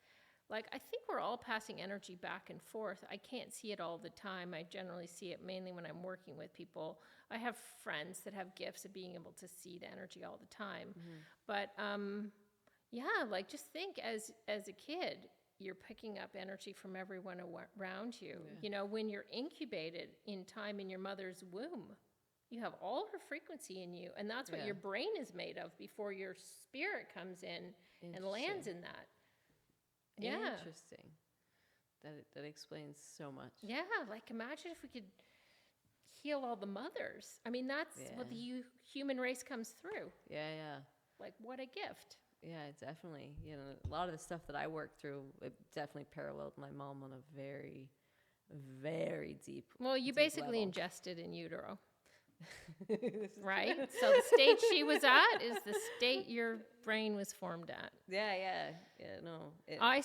Like, I think we're all passing energy back and forth. I can't see it all the time. I generally see it mainly when I'm working with people. I have friends that have gifts of being able to see the energy all the time. But, like, just think as a kid, you're picking up energy from everyone around you. Yeah. You know, when you're incubated in time in your mother's womb, you have all her frequency in you, and that's what your brain is made of before your spirit comes in and lands in that. Yeah. Interesting. That explains so much. Yeah, like imagine if we could heal all the mothers. I mean, that's what the human race comes through. Yeah. Like, what a gift. Yeah, definitely. You know, a lot of the stuff that I worked through, it definitely paralleled my mom on a very, very deep. Well, you deep basically level. ingested in utero, This is right? So the state she was at is the state your brain was formed at. Yeah, yeah, yeah. No, I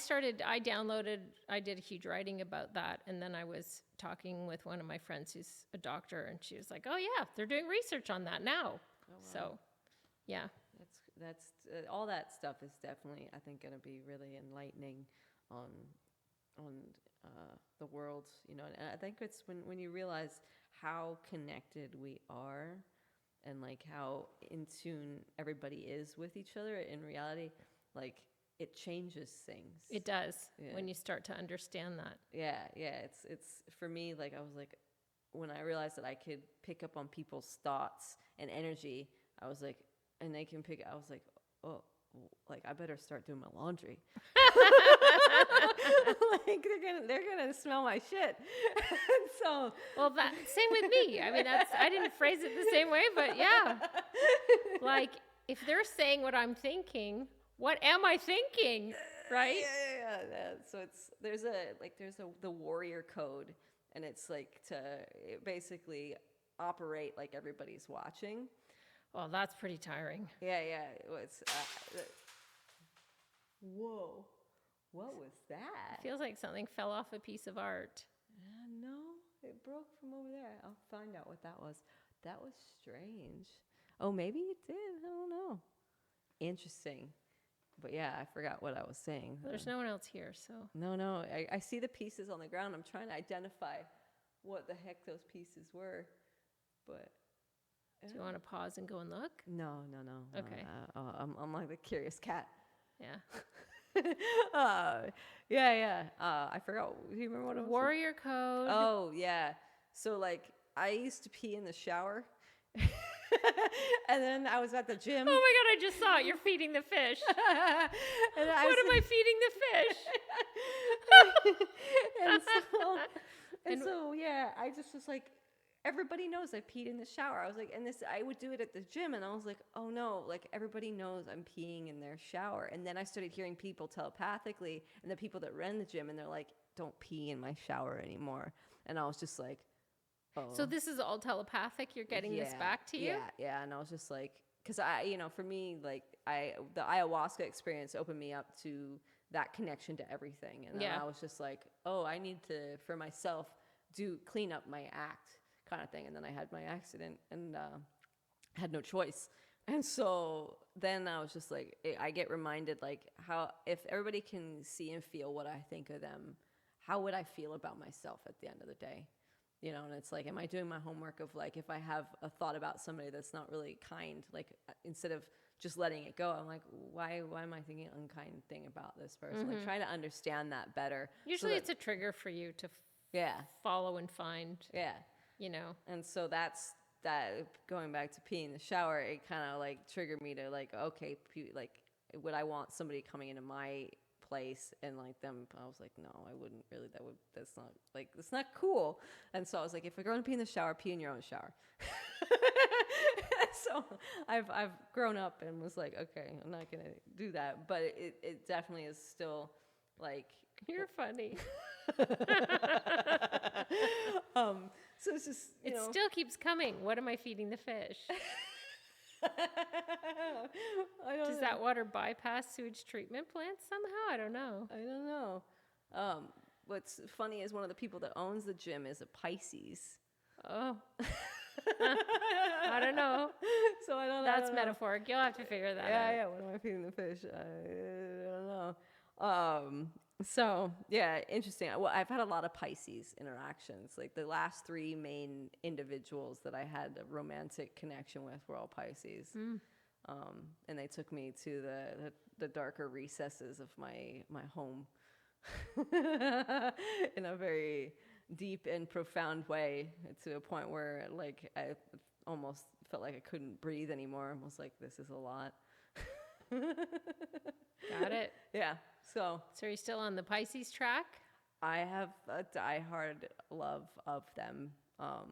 did a huge writing about that. And then I was talking with one of my friends who's a doctor, and she was like, oh, yeah, they're doing research on that now. oh, wow. So, yeah. That's all that stuff is definitely, I think, going to be really enlightening on the world. You know, and I think it's when you realize how connected we are, and like how in tune everybody is with each other in reality, like it changes things. It does Yeah. when you start to understand that. Yeah, yeah. It's for me, like I was like, when I realized that I could pick up on people's thoughts and energy, I was like, and they can pick. I was like, oh, like I better start doing my laundry. Like they're gonna smell my shit. So Well, that same with me. I mean, I didn't phrase it the same way, but yeah. Like if they're saying what I'm thinking, what am I thinking? Right? Yeah. So there's the warrior code, and it's like to basically operate like everybody's watching. Well, that's pretty tiring. Yeah. It's whoa, what was that? It feels like something fell off a piece of art. No, it broke from over there. I'll find out what that was. That was strange. Oh, maybe it did. I don't know. Interesting. But yeah, I forgot what I was saying. There's no one else here, so. No. I see the pieces on the ground. I'm trying to identify what the heck those pieces were. But Do you want to pause and go and look? No. Okay. I'm like the curious cat. Yeah. Yeah. I forgot. Do you remember what it was? Warrior code. Oh, yeah. So, like, I used to pee in the shower. And then I was at the gym. Oh my God, I just saw it. You're feeding the fish. And What am I feeding the fish? and so, yeah, I just was like, everybody knows I peed in the shower. I was like, I would do it at the gym, and I was like, oh no, like everybody knows I'm peeing in their shower. And then I started hearing people telepathically, and the people that ran the gym, and they're like, don't pee in my shower anymore. And I was just like, oh. So this is all telepathic? You're getting this back to you? Yeah. And I was just like, because for me, like the ayahuasca experience opened me up to that connection to everything. And then I was just like, oh, I need to, for myself, clean up my act kind of thing. And then I had my accident and had no choice. And so then I was just like, I get reminded, like, how if everybody can see and feel what I think of them, how would I feel about myself at the end of the day? You know, and it's like, am I doing my homework of, like, if I have a thought about somebody that's not really kind, like, instead of just letting it go, I'm like, why am I thinking an unkind thing about this person? Mm-hmm. Like, try to understand that better. Usually it's a trigger for you to follow and find. Yeah. You know. And so that's going back to peeing in the shower, it kind of like triggered me to like, okay, like, would I want somebody coming into my place and like them? I was like, no, I wouldn't really. That's not cool. And so I was like, if you're going to pee in the shower, pee in your own shower. So I've grown up and was like, okay, I'm not gonna do that. But it definitely is still like, you're funny. So it's just, it still keeps coming. What am I feeding the fish? Does that water bypass sewage treatment plants somehow? I don't know. What's funny is one of the people that owns the gym is a Pisces. Oh. I don't know. So I don't know. That's metaphoric. You'll have to figure that out. Yeah. What am I feeding the fish? I don't know. So, yeah, interesting. Well, I've had a lot of Pisces interactions. Like the last 3 main individuals that I had a romantic connection with were all Pisces. And they took me to the darker recesses of my home in a very deep and profound way, to a point where like I almost felt like I couldn't breathe anymore. I was like, this is a lot. Got it. Yeah. So are you still on the Pisces track? I have a diehard love of them. I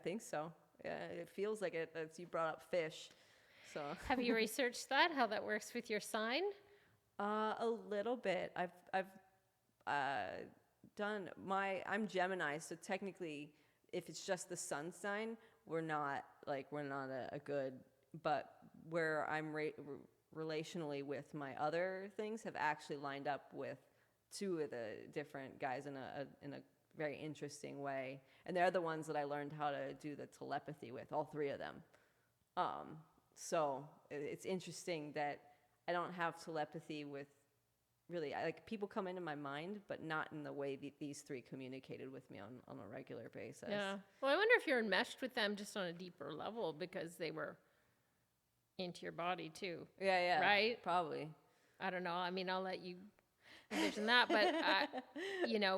think so. Yeah, it feels like it. As you brought up fish, So Have you researched that, how that works with your sign? a little bit. I've I'm Gemini, so technically, if it's just the sun sign, we're not a good. But where I'm relationally with my other things have actually lined up with two of the different guys in a very interesting way, and they're the ones that I learned how to do the telepathy with. All three of them. So it's interesting that I don't have telepathy with. Really, like people come into my mind, but not in the way these three communicated with me on a regular basis. Yeah. Well, I wonder if you're enmeshed with them just on a deeper level because they were into your body too. Yeah. Right? Probably. I don't know. I mean, I'll let you envision that. But,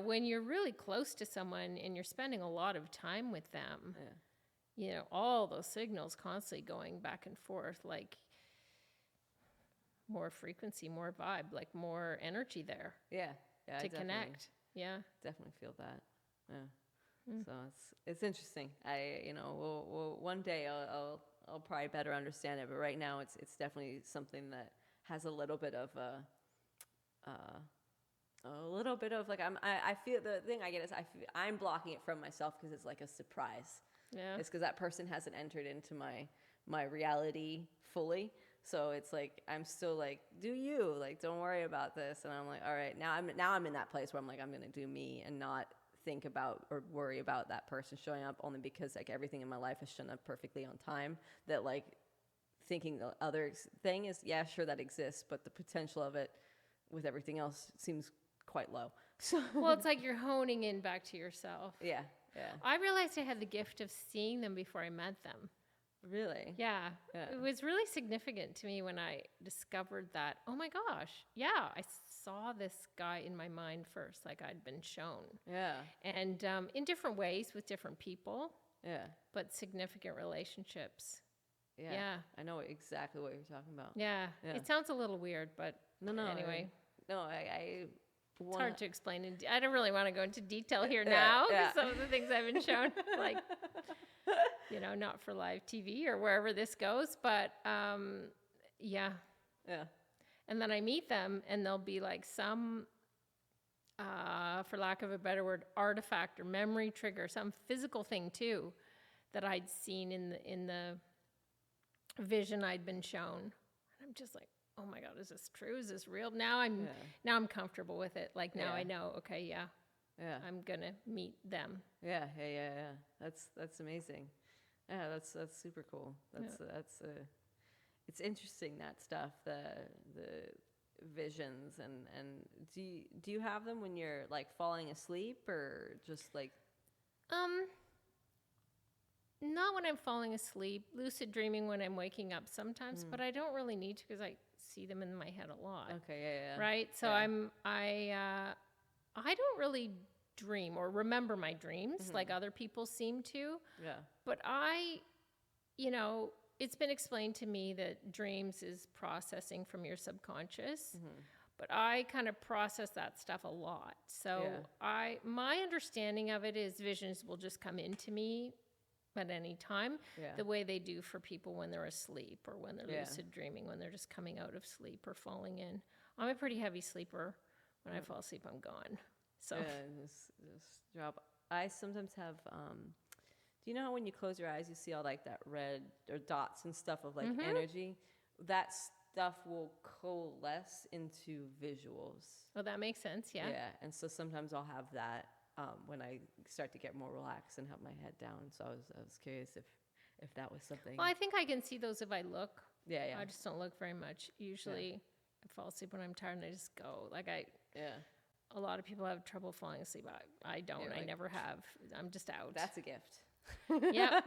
when you're really close to someone and you're spending a lot of time with them, all those signals constantly going back and forth, like more frequency, more vibe, like more energy there. Yeah. To connect. Yeah. Definitely feel that. Yeah. So it's interesting. We'll one day I'll probably better understand it, but right now it's definitely something that has a little bit of like I feel the thing I get is I'm blocking it from myself because it's like a surprise. Yeah. It's because that person hasn't entered into my reality fully. So it's like I'm still like, do you, like, don't worry about this, and I'm like, all right, now I'm in that place where I'm like, I'm gonna do me and not think about or worry about that person showing up, only because like everything in my life has shown up perfectly on time. That like thinking the other thing is, yeah, sure, that exists, but the potential of it with everything else seems quite low. So Well, it's like you're honing in back to yourself. yeah. I realized I had the gift of seeing them before I met them. Really? Yeah. It was really significant to me when I discovered that, oh my gosh, yeah, I saw this guy in my mind first, like I'd been shown. Yeah. And in different ways with different people, Yeah. but significant relationships. Yeah. Yeah. I know exactly what you're talking about. Yeah. Yeah. It sounds a little weird, but No. anyway. It's Hard to explain. I don't really want to go into detail here now. Some of the things I've been shown, like, not for live TV or wherever this goes, but yeah. Yeah. And then I meet them, and they'll be like some, for lack of a better word, artifact or memory trigger, some physical thing too, that I'd seen in the vision I'd been shown. And I'm just like, oh my God, is this true? Is this real? Now I'm comfortable with it. Like now I know, okay, yeah, I'm gonna meet them. Yeah. That's amazing. Yeah, that's super cool. It's interesting, that stuff, the visions and do you have them when you're like falling asleep, or just like not when I'm falling asleep, lucid dreaming when I'm waking up sometimes, but I don't really need to because I see them in my head a lot. Okay, yeah. Right? So yeah. I don't really dream or remember my dreams like other people seem to. Yeah. But it's been explained to me that dreams is processing from your subconscious. But I kind of process that stuff a lot. So my understanding of it is visions will just come into me at any time, the way they do for people when they're asleep or when they're lucid dreaming, when they're just coming out of sleep or falling in. I'm a pretty heavy sleeper. When I fall asleep, I'm gone. So this job. I sometimes have. Do you know how when you close your eyes, you see all like that red or dots and stuff of like energy? That stuff will coalesce into visuals. Oh, that makes sense. Yeah. Yeah, and so sometimes I'll have that when I start to get more relaxed and have my head down. So I was curious if that was something. Well, I think I can see those if I look. Yeah. I just don't look very much. Usually, I fall asleep when I'm tired and I just go. A lot of people have trouble falling asleep. I don't. I never have. I'm just out. That's a gift. Yeah.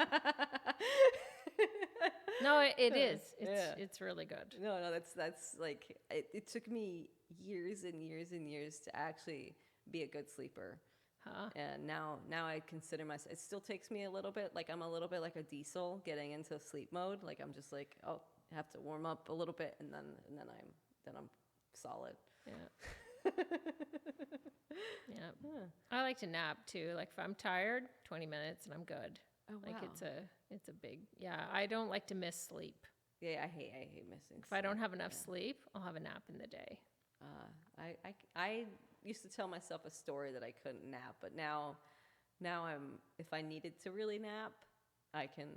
No, it is. It's really good. No, that's like it took me years and years and years to actually be a good sleeper. And now I consider myself. It still takes me a little bit. Like I'm a little bit like a diesel getting into sleep mode. Like I'm just like, oh, I have to warm up a little bit, and then I'm solid. Yeah. Yeah. I like to nap too. Like if I'm tired, 20 minutes and I'm good. Oh, wow. Like it's a big, I don't like to miss sleep. Yeah, I hate missing If I don't sleep. have enough sleep, I'll have a nap in the day. I used to tell myself a story that I couldn't nap, but now if I needed to really nap, I can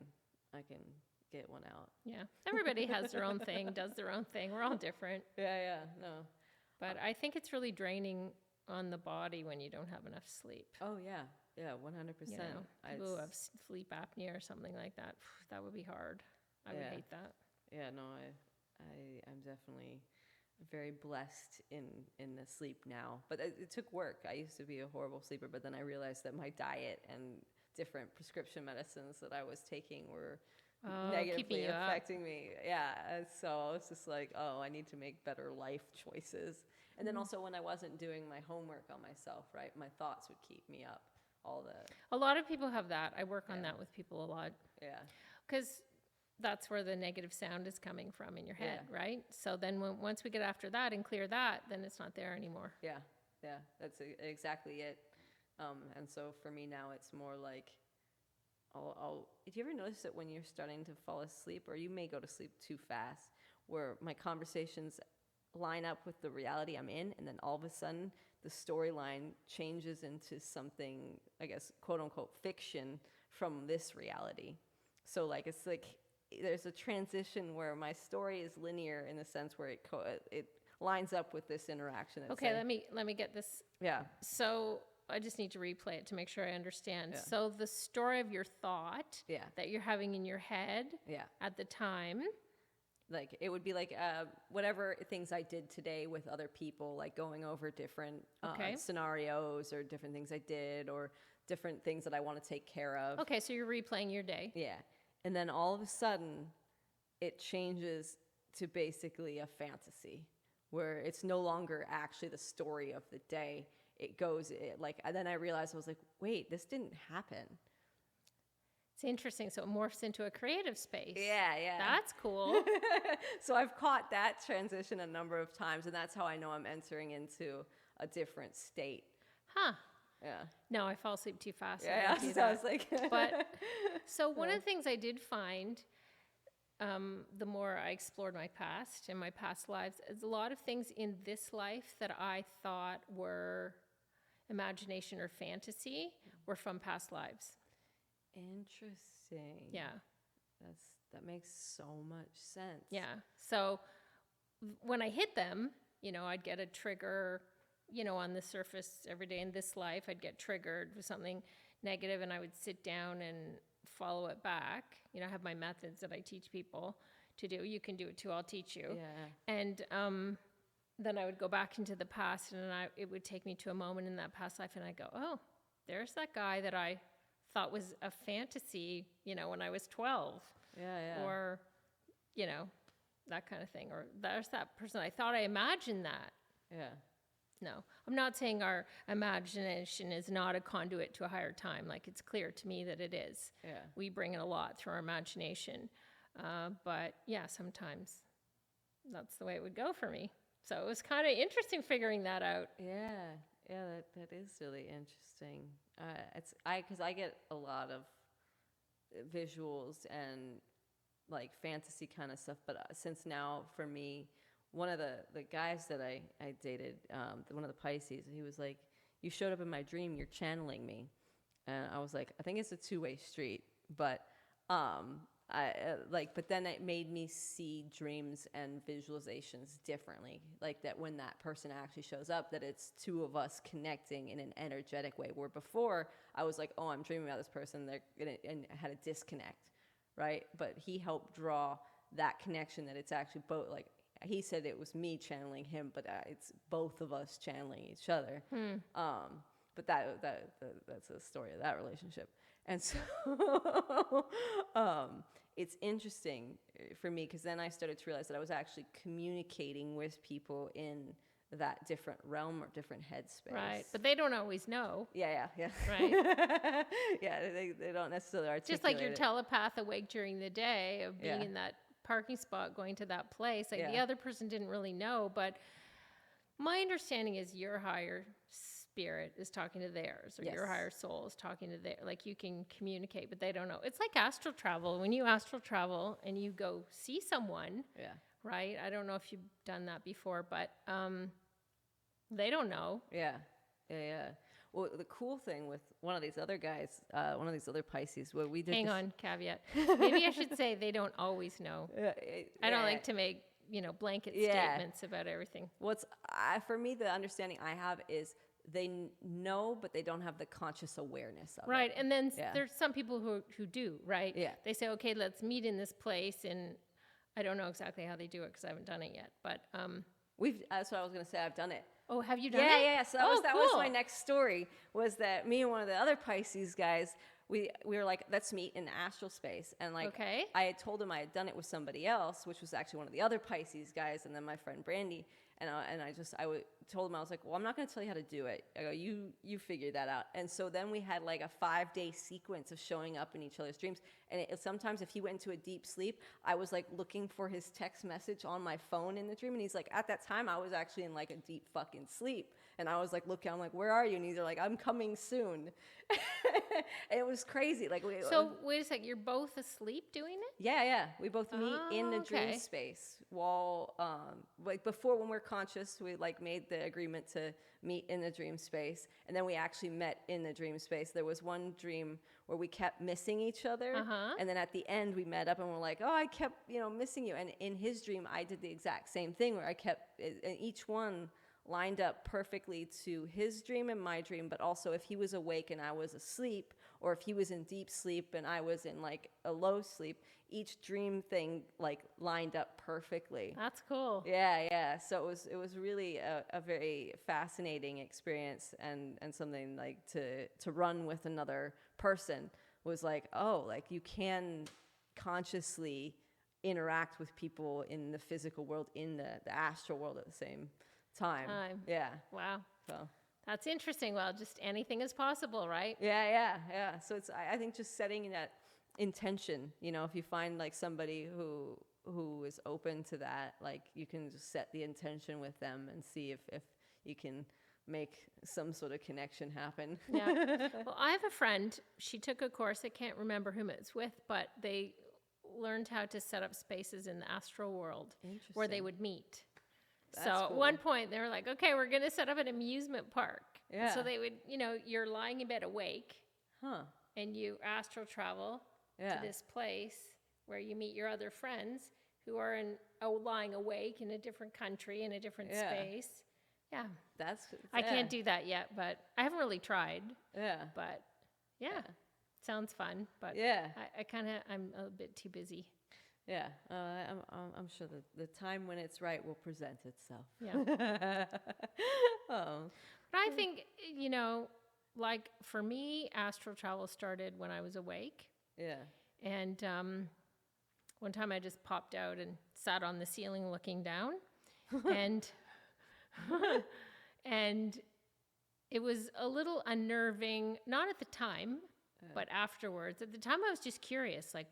get one out. Yeah. Everybody has their own thing, does their own thing. We're all different. Yeah, no. But I think it's really draining on the body when you don't have enough sleep. Oh yeah, 100%. You know, people who have sleep apnea or something like that, that would be hard. I would hate that. Yeah, no, I'm definitely very blessed in the sleep now. But it took work. I used to be a horrible sleeper, but then I realized that my diet and different prescription medicines that I was taking were negatively affecting me. Yeah, and so I was just like, oh, I need to make better life choices. And then also when I wasn't doing my homework on myself, right, my thoughts would keep me up. A lot of people have that. I work on that with people a lot. Yeah. Because that's where the negative sound is coming from in your head, right? So then once we get after that and clear that, then it's not there anymore. Yeah, that's exactly it. And so for me now, it's more like, do you ever notice that when you're starting to fall asleep, or you may go to sleep too fast, where my conversations line up with the reality I'm in, and then all of a sudden the storyline changes into something, I guess, quote unquote, fiction from this reality. So like, it's like there's a transition where my story is linear in the sense where it lines up with this interaction. Okay, let me get this. Yeah. So I just need to replay it to make sure I understand. Yeah. So the story of your thought that you're having in your head at the time. Like, it would be like whatever things I did today with other people, like going over different scenarios or different things I did or different things that I want to take care of. Okay, so you're replaying your day. Yeah. And then all of a sudden, it changes to basically a fantasy where it's no longer actually the story of the day. And then I realized, I was like, wait, this didn't happen. It's interesting. So it morphs into a creative space. Yeah. That's cool. So I've caught that transition a number of times, and that's how I know I'm entering into a different state. Huh. Yeah. No, I fall asleep too fast. So I was like... So one of the things I did find, the more I explored my past and my past lives, is a lot of things in this life that I thought were imagination or fantasy were from past lives. Interesting. Yeah. That makes so much sense. Yeah. So when I hit them, I'd get a trigger, on the surface every day in this life. I'd get triggered with something negative, and I would sit down and follow it back. I have my methods that I teach people to do. You can do it too. I'll teach you. Yeah. And then I would go back into the past, and it would take me to a moment in that past life, and I go, oh, there's that guy that I thought was a fantasy, when I was 12. Yeah. Or, that kind of thing. Or there's that person, I thought I imagined that. Yeah. No, I'm not saying our imagination is not a conduit to a higher time. Like, it's clear to me that it is. Yeah. We bring in a lot through our imagination. But yeah, sometimes that's the way it would go for me. So it was kind of interesting figuring that out. Yeah, that is really interesting. Because I get a lot of visuals and like fantasy kind of stuff, but since now for me, one of the guys that I dated, one of the Pisces, he was like, you showed up in my dream, you're channeling me. And I was like, I think it's a two-way street, but but then it made me see dreams and visualizations differently. Like that when that person actually shows up, that it's two of us connecting in an energetic way. Where before I was like, oh, I'm dreaming about this person, and I had a disconnect, right? But he helped draw that connection that it's actually both, like he said it was me channeling him, but it's both of us channeling each other. But that's the story of that relationship. And so it's interesting for me because then I started to realize that I was actually communicating with people in that different realm or different headspace. Right, but they don't always know. Yeah. Right? Yeah, they don't necessarily articulate just like your it. telepath awake during the day of being in that parking spot going to that place. Like the other person didn't really know, but my understanding is your higher spirit is talking to theirs, or your Yes. higher soul is talking to their, like you can communicate, but they don't know. It's like astral travel. When you astral travel and you go see someone, Yeah. right? I don't know if you've done that before, but they don't know. Yeah. Yeah. Well, the cool thing with one of these other guys, one of these other Pisces, what we did. Hang on, caveat. Maybe I should say they don't always know. I don't like to make, blanket statements about everything. For me, the understanding I have is they know, but they don't have the conscious awareness of Right. it. And then there's some people who do, right? Yeah. They say, okay, let's meet in this place. And I don't know exactly how they do it because I haven't done it yet. But that's what I was going to say. I've done it. oh, have you done it? Yeah. So that was cool. my next story, was that me and one of the other Pisces guys, we were like, let's meet in astral space. And like, Okay. I had told him I had done it with somebody else, which was actually one of the other Pisces guys, and then my friend Brandy. And I told him, I was like, well, I'm not going to tell you how to do it. I go, you figure that out. And so then we had like a 5-day sequence of showing up in each other's dreams. And sometimes if he went into a deep sleep, I was like looking for his text message on my phone in the dream. And he's like, at that time, I was actually in like a deep fucking sleep. And I was like looking, I'm like, where are you? And he's like, I'm coming soon. It was crazy. Like, So wait a sec, you're both asleep doing it? yeah. We both meet in the okay. dream space while, like before when we're conscious, we like made the agreement to meet in the dream space. And then we actually met in the dream space. There was one dream where we kept missing each other. And then at the end we met up and we're like, oh, I kept, missing you. And in his dream, I did the exact same thing where I kept, and each one lined up perfectly to his dream and my dream, but also if he was awake and I was asleep, or if he was in deep sleep and I was in like a low sleep, each dream thing like lined up perfectly. That's cool. Yeah. So it was really a very fascinating experience, and something like to run with another person was like, oh, like you can consciously interact with people in the physical world, in the astral world at the same time. Yeah. Wow. So that's interesting. Well, just anything is possible, right? yeah. So I think just setting that intention, if you find like somebody who is open to that, like you can just set the intention with them and see if you can make some sort of connection happen. Yeah. Well, I have a friend, she took a course, I can't remember whom it's with, but they learned how to set up spaces in the astral world where they would meet. That's so cool. At one point they were like, okay, we're going to set up an amusement park. Yeah. So they would, you're lying in bed awake and you astral travel to this place where you meet your other friends who are lying awake in a different country, in a different space. Yeah. I can't do that yet, but I haven't really tried. Yeah. But yeah. Sounds fun, but I'm a bit too busy. Yeah, I'm sure the time when it's right will present itself. Yeah. Oh. But I think, like for me, astral travel started when I was awake. Yeah. And one time I just popped out and sat on the ceiling looking down. and and it was a little unnerving, not at the time, but afterwards. At the time I was just curious, like,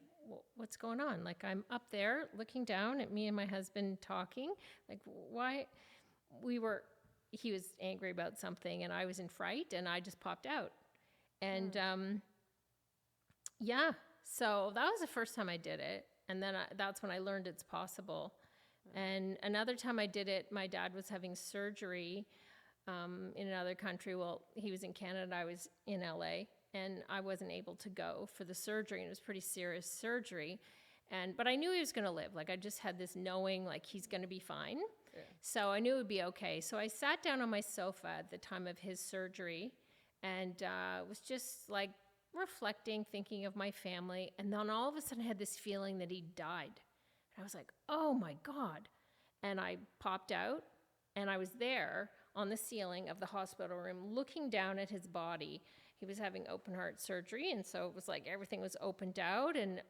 what's going on? Like, I'm up there looking down at me and my husband talking. Like, why? He was angry about something and I was in fright and I just popped out. And so that was the first time I did it. And then that's when I learned it's possible. And another time I did it, my dad was having surgery in another country. Well, he was in Canada, I was in LA. And I wasn't able to go for the surgery, and it was pretty serious surgery. But I knew he was going to live. Like, I just had this knowing, like, he's going to be fine. Yeah. So I knew it would be okay. So I sat down on my sofa at the time of his surgery and was just, like, reflecting, thinking of my family. And then all of a sudden I had this feeling that he died. And I was like, oh, my God. And I popped out, and I was there on the ceiling of the hospital room looking down at his body. He was having open heart surgery, and so it was like everything was opened out, and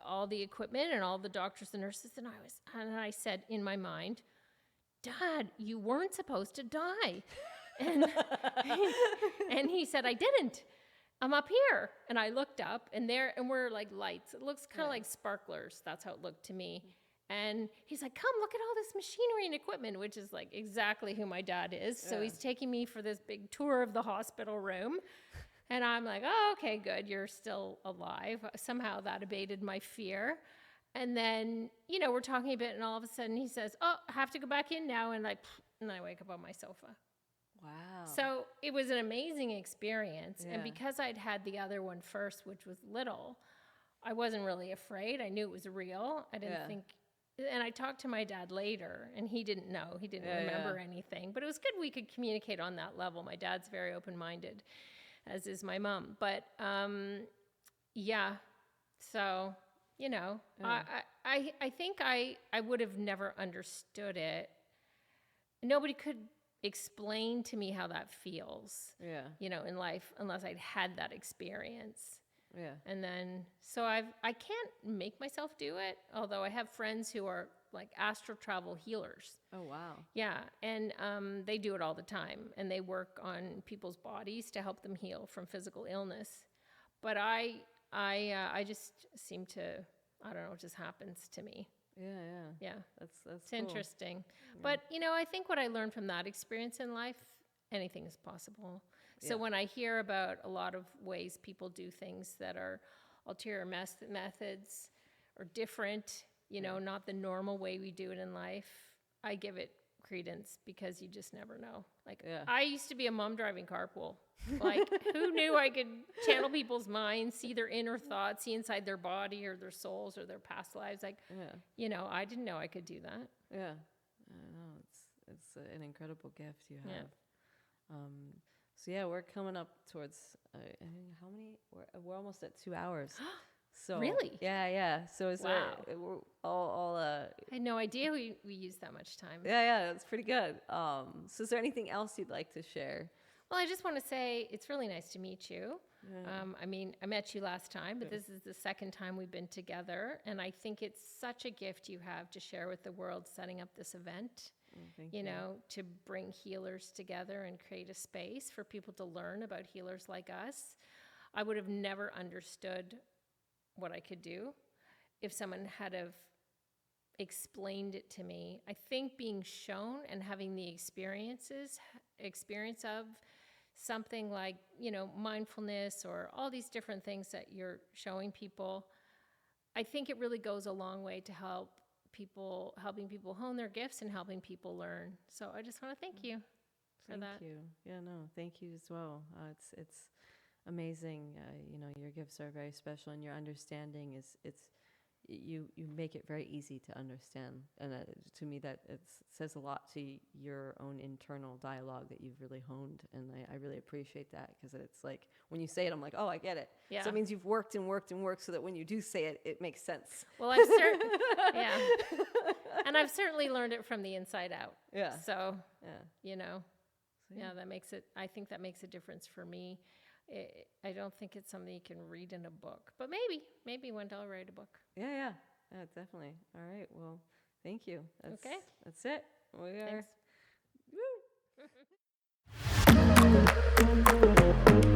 all the equipment and all the doctors and nurses, and I said in my mind, Dad, you weren't supposed to die. And he said, I didn't. I'm up here. And I looked up, and we're like lights. It looks kind of like sparklers. That's how it looked to me. And he's like, come look at all this machinery and equipment, which is like exactly who my dad is. So he's taking me for this big tour of the hospital room. And I'm like, oh, okay, good. You're still alive. Somehow that abated my fear. And then, we're talking a bit, and all of a sudden he says, oh, I have to go back in now. And and I wake up on my sofa. Wow. So it was an amazing experience. Yeah. And because I'd had the other one first, which was little, I wasn't really afraid. I knew it was real. I didn't think, and I talked to my dad later, and he didn't know. He didn't remember anything. But it was good we could communicate on that level. My dad's very open-minded, as is my mom. But, so, I think I would have never understood it. Nobody could explain to me how that feels, in life, unless I'd had that experience. Yeah. And then, so I can't make myself do it, although I have friends who are like astral travel healers. Oh, wow. Yeah, and they do it all the time, and they work on people's bodies to help them heal from physical illness. But I just seem to, I don't know, it just happens to me. Yeah. That's It's cool. interesting. But, I think what I learned from that experience in life, anything is possible. So when I hear about a lot of ways people do things that are ulterior methods or different, not the normal way we do it in life, I give it credence because you just never know. Like, I used to be a mom driving carpool. Like, who knew I could channel people's minds, see their inner thoughts, see inside their body or their souls or their past lives? Like, I didn't know I could do that. Yeah. I know. It's an incredible gift you have. So we're coming up towards, how many? We're almost at 2 hours. So Really? Yeah. So is we're all I had no idea we used that much time. Yeah, that's pretty good. So is there anything else you'd like to share? Well, I just want to say it's really nice to meet you. I met you last time, but this is the second time we've been together. And I think it's such a gift you have to share with the world setting up this event, Thank you. to bring healers together and create a space for people to learn about healers like us. I would have never understood what I could do if someone had have explained it to me. I think being shown and having the experience of something like, mindfulness or all these different things that you're showing people, I think it really goes a long way to helping people hone their gifts and helping people learn. So I just want to thank you for that. Thank you. Yeah, no, thank you as well. It's amazing. Your gifts are very special, and your understanding you make it very easy to understand. And to me, that says a lot to your own internal dialogue that you've really honed. And I really appreciate that, because it's like when you say it, I'm like, oh, I get it. Yeah. So it means you've worked and worked and worked so that when you do say it, it makes sense. Well, and I've certainly learned it from the inside out. Yeah. So, that makes it, I think that makes a difference for me. I don't think it's something you can read in a book, but maybe one day I'll write a book. Yeah, definitely. All right. Well, thank you. That's it. We are. Thanks. Woo.